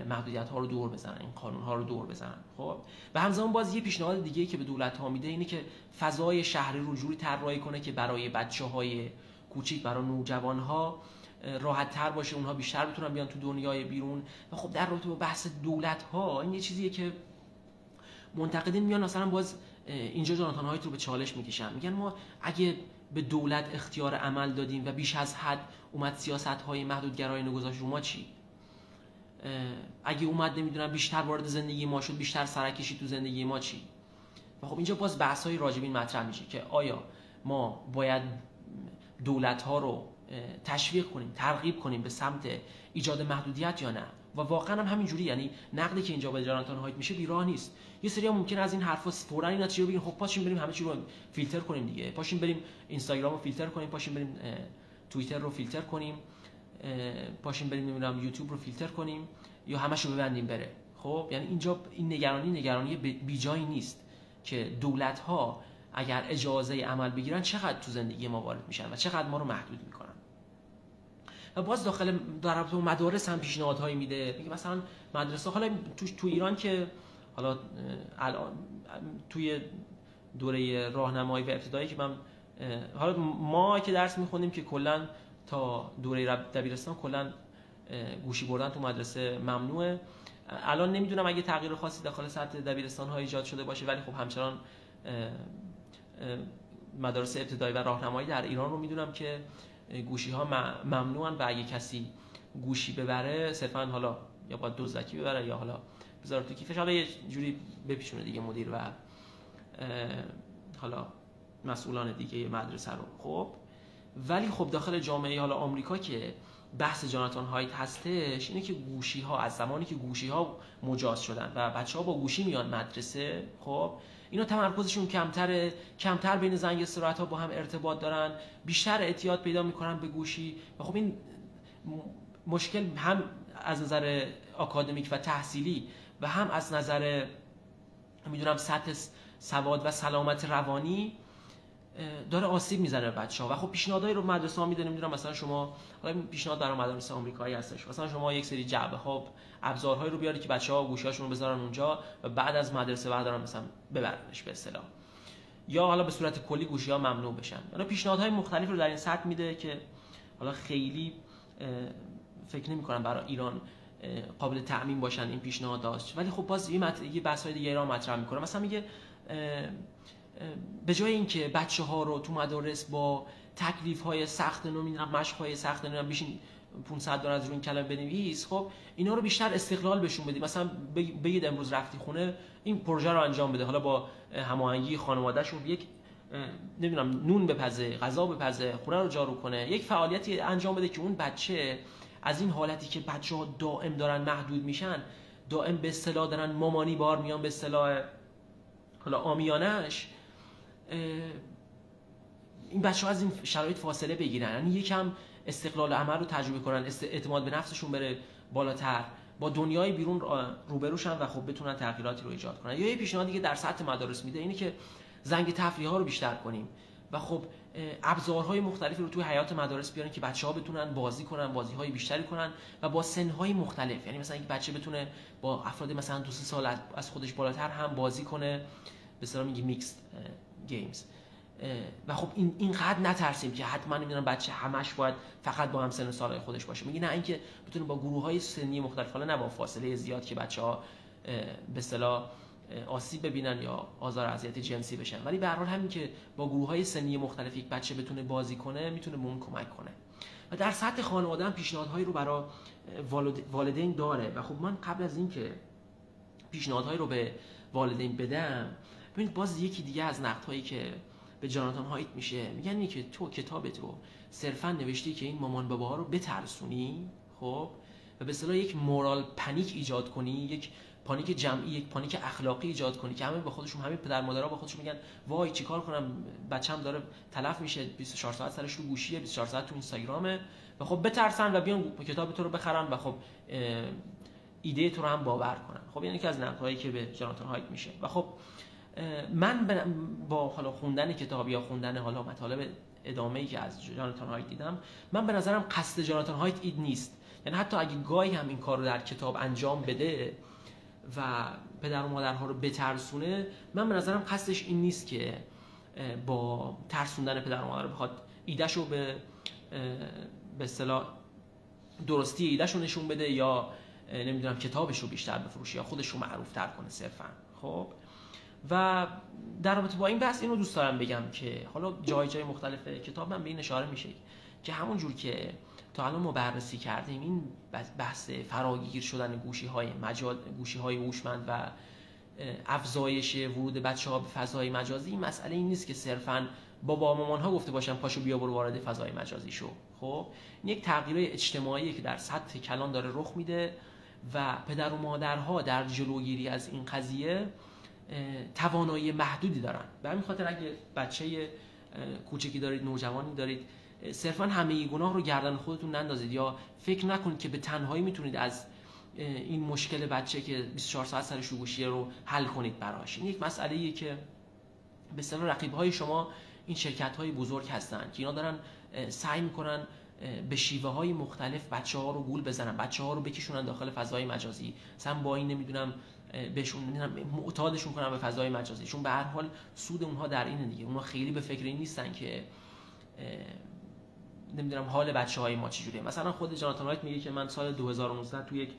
محدودیت‌ها رو دور بزنن، این قانون‌ها رو دور بزنن. خب و همزمان باز یه پیشنهاد دیگه‌ای که به دولت‌ها میده اینه که فضای شهری رو جوری طراحی کنه که برای بچه‌های کوچیک، برای نوجوان‌ها راحت‌تر باشه، اونها بیشتر بتونن بیان تو دنیای بیرون. و خب در رابطه با بحث دولت‌ها این یه چیزیه که منتقدین میان مثلا باز اینجا جاناتان هایت رو به چالش میکشن، میگن ما اگه به دولت اختیار عمل دادیم و بیش از حد اومد سیاست‌های محدودگرایانه گذاشت رو ما چی؟ اگه اومد نمیدونم بیشتر وارد زندگی ما شد، بیشتر سرک کشید تو زندگی ما چی؟ و خب اینجا باز بحث‌های راجع به این مطرح میشه که آیا ما باید دولت‌ها رو تشویق کنیم، ترغیب کنیم به سمت ایجاد محدودیت یا نه؟ و واقعا هم همینجوری، یعنی نقدی که اینجا به جاناتان هایت میشه بیراه نیست. یه سری ممکنه از این حرفا فوراً این نتیجه بگیرن خب پاشیم بریم همه چی رو فیلتر کنیم دیگه، پاشیم بریم اینستاگرام رو فیلتر کنیم، پاشیم بریم توییتر رو فیلتر کنیم، پاشیم بریم نمیدونم یوتیوب رو فیلتر کنیم یا همش رو ببندیم بره. خب یعنی اینجا این نگرانی بیجایی نیست که دولت ها اگر اجازه عمل بگیرن چقدر تو زندگی ما وارد میشن و چقدر ما رو محدود میکنن. و باز داخل در رابطه با مدارس هم پیشنهادهایی میده، میگه مثلا مدرسه حالا تو ایران که حالا الان توی دوره راهنمایی و ابتدایی که من حالا ما که درس میخونیم که کلا تا دوره دبیرستان کلا گوشی بردن تو مدرسه ممنوعه. الان نمیدونم اگه تغییر خاصی داخل سطح دبیرستان ها ایجاد شده باشه، ولی خب همچنان مدارس ابتدایی و راهنمایی در ایران رو میدونم که گوشی ها ممنوعن و اگه کسی گوشی ببره صرفا حالا یا باید دزدکی ببره یا حالا بذاره تو کیفش، حالا یه جوری بپیشونه دیگه مدیر و حالا مسئولان دیگه مدرسه رو. خب ولی خب داخل جامعه حالا آمریکا که بحث جاناتان هایت هستش اینه که گوشی ها از زمانی که گوشی ها مجاز شدن و بچه ها با گوشی میان مدرسه، خب اینا تمرکزشون کمتر بین زنگ استراحت ها با هم ارتباط دارن، بیشتر اعتیاد پیدا میکنن به گوشی. و خب این مشکل هم از نظر آکادمیک و تحصیلی و هم از نظر میدونم سطح سواد و سلامت روانی داره آسیب میزنه به بچه‌ها. و خب پیشنهادایی رو مدرسه‌ها میده، نمیدونم مثلا شما حالا پیشنهاد برای مدارس آمریکایی هستش، مثلا شما یک سری جعبه‌ها ابزارهایی رو بیارید که بچه‌ها گوشی‌هاشون رو بذارن اونجا و بعد از مدرسه بردارن مثلا ببرنش به اصطلاح، یا حالا به صورت کلی گوشی‌ها ممنوع بشن. حالا پیشنهادهای مختلفی رو در این سطح میده که حالا خیلی فکر نمی‌کنم برای ایران قابل تعمیم باشن این پیشنهادات، ولی خب باز یه بحث‌های دیگه ایران مطرح می‌کنه. مثلا میگه به جای اینکه بچه‌ها رو تو مدارس با تکلیف‌های سخت نمیدونم مشق‌های سخت نمیدونم بشین 500 دلار از روی این کلمه بنویس، خب اینا رو بیشتر استقلال بهشون بدید. مثلا بگید امروز رفتی خونه این پروژه رو انجام بده، حالا با هماهنگی خانواده‌شون یک نمیدونم نون بپزه، غذا بپزه، خونه رو جارو کنه، یک فعالیتی انجام بده که اون بچه از این حالتی که بچه‌ها دائم دارن محدود میشن، دائم به اصطلاح دارن مامانی بار میان به اصطلاح حالا عامیانه‌اش، این بچه‌ها از این شرایط فاصله بگیرن، یعنی یکم استقلال عمل رو تجربه کنن، اعتماد به نفسشون بره بالاتر، با دنیای بیرون روبروشن و خب بتونن تغییراتی رو ایجاد کنن. یا یه پیشنهادی که در سطح مدارس میده اینه که زنگ تفریح ها رو بیشتر کنیم و خب ابزارهای مختلفی رو توی حیات مدارس بیارن که بچه‌ها بتونن بازی کنن، بازی‌های بیشتری کنن و با سن‌های مختلف. یعنی مثلا یک بچه بتونه با افراد مثلا 2-3 سال از خودش بالاتر هم بازی کنه، به اصطلاح میگیم میکس گیمز. و خب اینقدر نترسیم که حتما نمیدونم بچه همش باید فقط با هم سن و سالای خودش باشه. میگه نه، اینکه بتونه با گروه‌های سنی مختلف، حالا نه با فاصله زیاد که بچه‌ها به اصطلاح آسیب ببینن یا آزار اذیت جنسی بشن، ولی به هر حال همین که با گروه‌های سنی مختلف یک بچه بتونه بازی کنه میتونه به اون کمک کنه. و در سطح خانواده هم پیشنهادهایی رو برای والدین داره. و خب من قبل از اینکه پیشنهادهایی رو به والدین بدم، ببینید باز یکی دیگه از نقدهایی که به جاناتان هایت میشه، میگن اینه که تو کتابت رو صرفا نوشتی که این مامان باباها رو بترسونی، خب، و به اصطلاح یک مورال پنیک ایجاد کنی، یک پانیک جمعی، یک پانیک اخلاقی ایجاد کنی که همه پدر مادرها با خودشون میگن وای چیکار کنم بچه‌م داره تلف میشه، 24 ساعت سرش رو گوشیه، 24 ساعت تو اینستاگرامه، و خب بترسن و بیان کتاب تو رو بخرن و خب ایده تو رو هم باور کنن. خب یعنی که از نقدهایی که به جاناتان هایت میشه. و خب من با حالا خوندن کتاب یا خوندن حالا مطالب ادامه‌ای که از جاناتان هایت دیدم، من به نظرم قصد جاناتان هایت این نیست. یعنی حتی اگه گاهی هم این کار رو در کتاب انجام بده و پدر و مادرها رو بترسونه، من به نظرم قصدش این نیست که با ترسوندن پدر و مادر بخواد ایدهشو به اصطلاح درستی ایدهشو نشون بده یا نمیدونم کتابش رو بیشتر بفروشه یا خودش رو معروف‌تر کنه صرفا. خب و در رابطه با این بحث اینو دوست دارم بگم که حالا جای مختلف کتاب من به این اشاره میشه که همون جور که تا الان ما بررسی کردیم، این بحث فراگیر شدن گوشی‌های هوشمند و افزایش ورود بچه‌ها به فضای مجازی، این مسئله این نیست که صرفاً بابا مامان‌ها گفته باشن پاشو بیا برو وارد فضای مجازی شو. خب این یک تغییر اجتماعی که در سطح کلان داره رخ میده و پدر و مادرها در جلوگیری از این قضیه توانایی محدودی دارن. به همین خاطر اگه بچه کوچکی دارید، نوجوانی دارید، صرفا همه گناه رو گردن خودتون نندازید یا فکر نکنید که به تنهایی میتونید از این مشکل بچه که 24 ساعت سرش رو گوشیه رو حل کنید براش. این یک مسئله‌ایه که به اصطلاح رقیب‌های شما این شرکت‌های بزرگ هستن که اینا دارن سعی میکنن به شیوه‌های مختلف بچه‌ها رو گول بزنن، بچه‌ها رو بکشونن داخل فضای مجازی، مثلا با این نمیدونم بهشون معتادشون کنن به فضای مجازی، چون به هر حال سود اونها در اینه دیگه. اونها خیلی به فکر این نیستن که نمیدونم حال بچه‌های ما چجوریه. مثلا خود جاناتان هایت میگه که من سال 2019 تو یک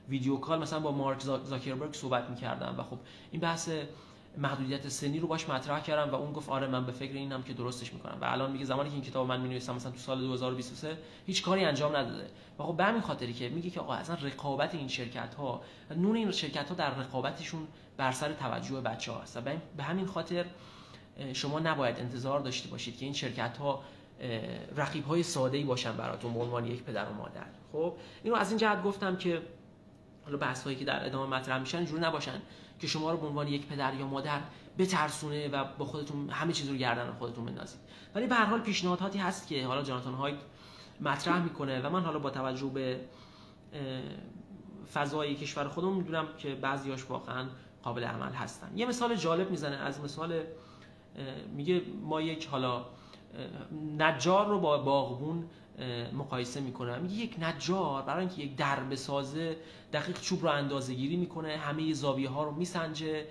ویدیو کال مثلا با مارک زاکربرگ صحبت می‌کردم و خب این بحث محدودیت سنی رو باش مطرح کردم و اون گفت آره من به فکر اینم که درستش میکنم. و الان میگه زمانی که این کتابو من می‌نویسم مثلا تو سال 2023 هیچ کاری انجام نداده. و خب به همین خاطری که میگه که آقا اصلا رقابت این شرکت‌ها، نون این شرکت‌ها در رقابتشون بر سر توجه بچه‌ها است. و به همین خاطر شما نباید انتظار داشته باشید که این شرکت‌ها رقیب‌های ساده‌ای باشن براتون به عنوان یک پدر و مادر. خب اینو از این جهت گفتم که حالا بحث‌هایی که در ادامه مطرح میشن اینجوری نباشن که شما رو به عنوان یک پدر یا مادر بترسونه و با خودتون همه چیز رو گردن خودتون بندازید. ولی به هر حال پیشنهاداتی هست که حالا جاناتان هایت مطرح میکنه و من حالا با توجه به فضای کشور خودمون میدونم که بعضیاش واقعا قابل عمل هستن. یه مثال جالب میزنه، از مثال میگه ما یک حالا نجار رو با باغبون مقایسه میکنه. میگه یک نجار برای اینکه یک در بسازه دقیق چوب رو اندازه‌گیری میکنه، همه زاویه ها رو میسنجه،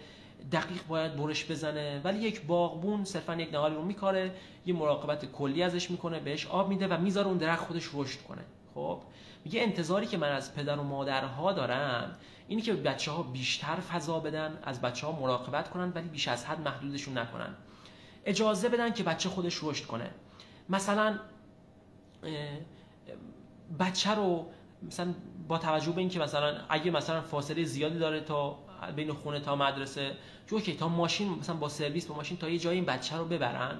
دقیق باید برش بزنه. ولی یک باغبون صرفا یک نهالی رو میکاره، یه مراقبت کلی ازش میکنه، بهش آب میده و میذاره اون درخت خودش رشد کنه. خب میگه انتظاری که من از پدر و مادرها دارم اینی که بچه‌ها بیشتر فضا بدن، از بچه‌ها مراقبت کنن ولی بیش از حد محدودشون نکنن، اجازه بدن که بچه خودش رشد کنه. مثلا بچه رو مثلا با توجه به اینکه مثلا اگه مثلا فاصله زیادی داره تا بین خونه تا مدرسه، اوکی تا ماشین مثلا با سرویس با ماشین تا یه جایی این بچه رو ببرن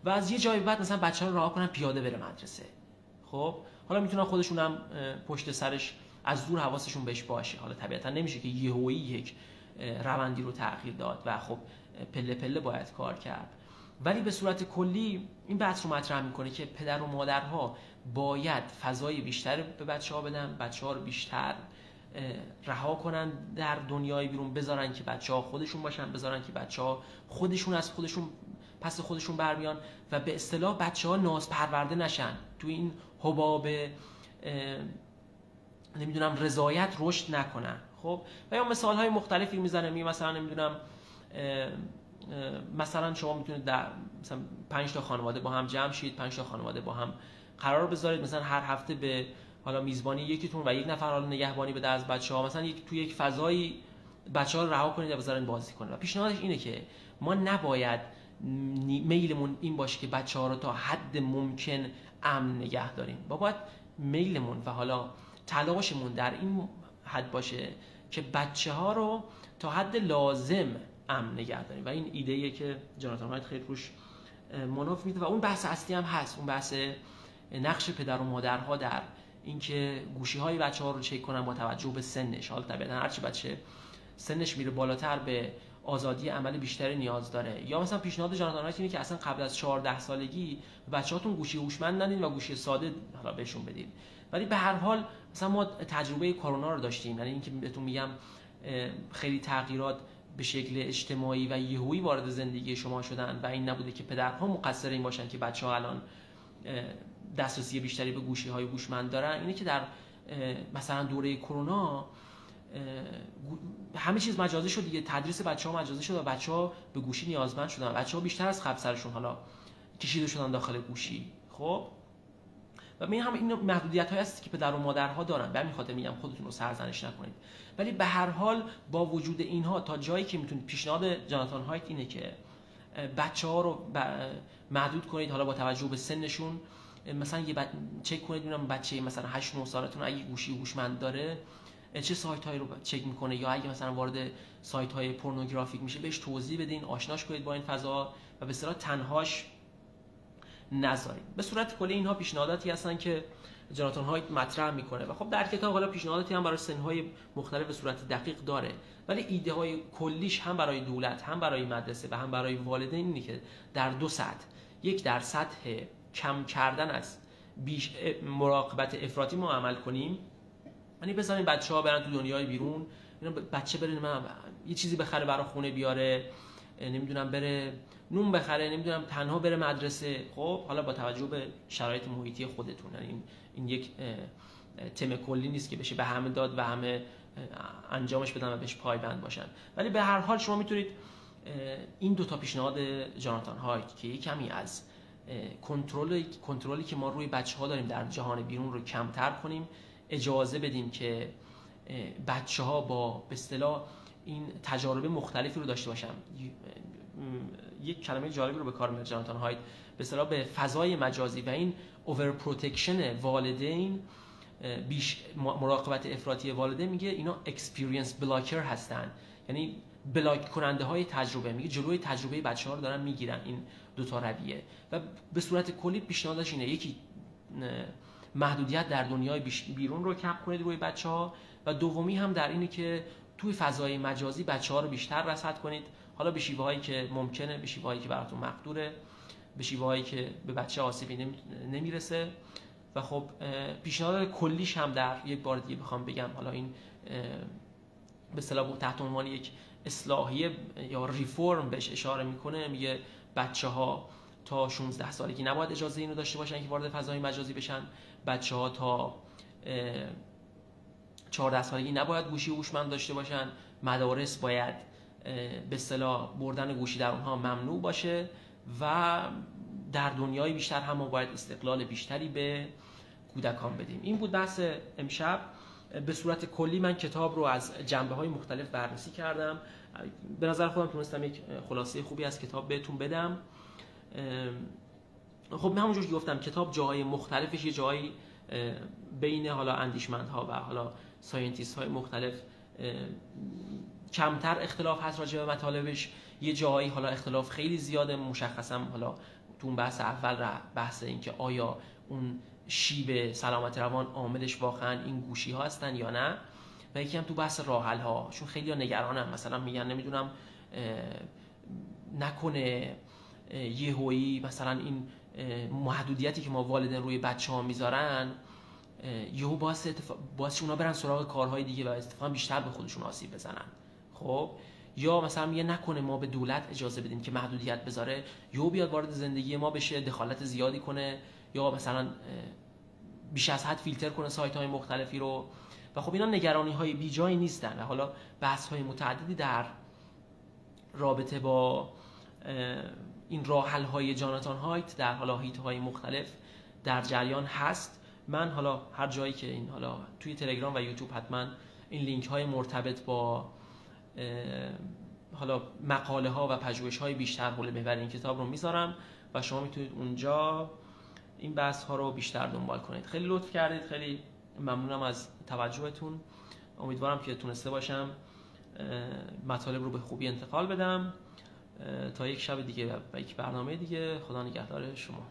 و از یه جایی بعد مثلا بچه رو رها کنن پیاده بره مدرسه. خب حالا میتونن خودشون هم پشت سرش از دور حواسشون بهش باشه. حالا طبیعتا نمیشه که یهویی یک روندی رو تغییر داد و خب پله پله باید کار کرد. ولی به صورت کلی این بحث رو مطرح میکنه که پدر و مادرها باید فضای بیشتر به بچه‌ها بدن، بچه‌ها رو بیشتر رها کنن در دنیای بیرون، بذارن که بچه‌ها خودشون باشن، بذارن که بچه‌ها خودشون از خودشون پس خودشون برمیان و به اصطلاح بچه‌ها ناز پرورده نشن، تو این حباب نمیدونم رضایت رشد نکنن. خب و یا مثال‌های مختلفی میزنه، مثلا نمیدونم مثلا شما میتونید در مثلا 5 تا خانواده با هم جمع شید، 5 تا خانواده با هم قرار بذارید مثلا هر هفته به حالا میزبانی یکیتون و یک نفر حالا نگهبانی بده از بچه‌ها، مثلا تو یک فضایی بچه‌ها رو رها کنید و بذارین بازی کنن. و پیشنهادش اینه که ما نباید میلمون این باشه که بچه‌ها رو تا حد ممکن امن نگه داریم، باید میلمون و حالا تلاشمون در این حد باشه که بچه‌ها رو تا حد لازم امن نگه داریم. و این ایده‌ایه که جاناتان هایت خیلی روش منوف میده و اون بحث اصلی هم هست، اون بحث نقش پدر و مادرها در اینکه گوشی‌های بچه‌ها رو چک کنن با توجه به سنش. حالا طبعاً هرچی بچه سنش میره بالاتر به آزادی عمل بیشتری نیاز داره. یا مثلا پیشنهاد جاناتان هایت اینه که اصلا قبل از 14 سالگی بچه‌هاتون گوشی هوشمند ندید و گوشی ساده حالا بهشون بدید. ولی به هر حال مثلا ما تجربه کرونا رو داشتیم، یعنی اینکه بهتون میگم خیلی تغییرات به شکل اجتماعی و یهویی وارد زندگی شما شدن و این نبوده که پدرها مقصر این باشن که بچه‌ها الان دسترسی بیشتری به گوشی‌های هوشمند دارن. اینه که در مثلا دوره کرونا همه چیز مجازی شد دیگه، تدریس بچه‌ها مجازی شد و بچه‌ها به گوشی نیازمند شدن، بچه‌ها بیشتر از قبل سرشون حالا کشیده شدن داخل گوشی. خب و این محدودیت‌هایی هست که پدر و مادرها دارن، به همین خاطر میگم خودتون رو سرزنش نکنید. ولی به هر حال با وجود اینها تا جایی که میتونید، پیشنهاد جاناتان هایت اینه که بچه‌ها رو محدود کنید، حالا با توجه به سنشون. مثلا چک کنید ببینم بچه مثلا 8 9 سالتون اگه گوشی هوشمند داره چه سایت‌هایی رو چک میکنه، یا اگه مثلا وارد سایت‌های پورنوگرافیک میشه بهش توضیح بدین، آشناش کنید با این فضا و به اصطلاح تنهاش نذارید. به صورت کلی اینها پیشنهاداتی هستن که جاناتان هایت مطرح میکنه و خب در کتاب حالا پیشنهاداتی هم برای سن‌های مختلف به صورت دقیق داره، ولی ایده های کلیش هم برای دولت، هم برای مدرسه و هم برای والدین اینه که در دو سطح، یک در سطح کم کردن از مراقبت افراطی ما عمل کنیم، یعنی بذاریم بچه‌ها برن تو دنیای بیرون، بچه بره یه چیزی بخره برای خونه بیاره، نمیدونم بره نون بخره، نمیدونم تنها بره مدرسه. خب حالا با توجه به شرایط محیطی خودتون، یعنی این یک تم کلی نیست که بشه به همه داد و همه انجامش بدن و بهش پایبند باشن. ولی به هر حال شما میتونید این دو تا پیشنهاد جاناتان هایت که یک کمی از کنترلی که ما روی بچه‌ها داریم در جهان بیرون رو کمتر کنیم، اجازه بدیم که بچه‌ها با به اصطلاح این تجارب مختلفی رو داشته باشن. یک کلمه جالبی رو به کار می‌بره جاناتان هایت، به اصطلاح به فضای مجازی و این اوور پروتکشن والدین، بیش مراقبت افراطی والدین، میگه اینا اکسپریانس بلاکر هستن، یعنی بلاک کننده های تجربه، میگه جلوی تجربه بچه‌ها رو دارن میگیرن این دو تا رویه. و به صورت کلی پیشنهادش اینه، یکی محدودیت در دنیای بیرون رو کم کنید روی بچه‌ها و دومی هم در اینه که توی فضای مجازی بچه‌ها رو بیشتر رصد کنید، حالا به شیوه‌هایی که ممکنه، به شیوه‌هایی که براتون مقدوره، به شیوه‌هایی که به بچه آسیبی نمیرسه. و خب پیشنهاد کلیش هم در یک بار دیگه بخوام بگم، حالا این به اصطلاح تحت عنوان یک اصلاحیه یا ریفورم بهش اشاره میکنه، میگه بچه‌ها تا 16 سالگی نباید اجازه اینو داشته باشن که وارد فضای مجازی بشن، بچه‌ها تا 14 سالگی نباید گوشی هوشمند داشته باشن، مدارس باید به اصطلاح بردن گوشی در اونها ممنوع باشه و در دنیای بیشتر هم ما باید استقلال بیشتری به کودکان بدیم. این بود بحث امشب. به صورت کلی من کتاب رو از جنبه‌های مختلف بررسی کردم، به نظر خودم تونستم یک خلاصه خوبی از کتاب بهتون بدم. خب همونجور که گفتم کتاب جاهای مختلفش، یه جایی بین حالا اندیشمندها و حالا ساینتیست های مختلف کمتر اختلاف هست راجع به مطالبش، یه جایی حالا اختلاف خیلی زیاده. مشخصا حالا تو اون بحث اول بحث این که آیا اون شیب سلامت روان عاملش واقعا این گوشی ها هستن یا نه، و یکی هم تو بحث راه حل ها، چون خیلی ها نگرانن، مثلا میگن نمیدونم نکنه یهویی مثلا این محدودیتی که ما والدین روی بچه‌ها میذارن یهو باعث اونا برن سراغ کارهای دیگه و اتفاقا بیشتر به خودشون آسیب بزنن. خب یا مثلا میگه نکنه ما به دولت اجازه بدیم که محدودیت بذاره، یهو بیاد وارد زندگی ما بشه، دخالت زیادی کنه، یا مثلا بیش از حد فیلتر کنه سایت‌های مختلفی رو. و خب اینا نگرانی‌های بیجایی نیستن و حالا بحث‌های متعددی در رابطه با این راه حل‌های جاناتان هایت در حالا هیت‌های مختلف در جریان هست. من حالا هر جایی که این حالا توی تلگرام و یوتیوب حتما این لینک‌های مرتبط با حالا مقاله‌ها و پژوهش‌های بیشتر حول محور این کتاب رو میذارم و شما میتونید اونجا این بحث‌ها رو بیشتر دنبال کنید. خیلی لطف کردید، خیلی ممنونم از توجهتون. امیدوارم که تونسته باشم مطالب رو به خوبی انتقال بدم. تا یک شب دیگه و یک برنامه دیگه، خدا نگهدار شما.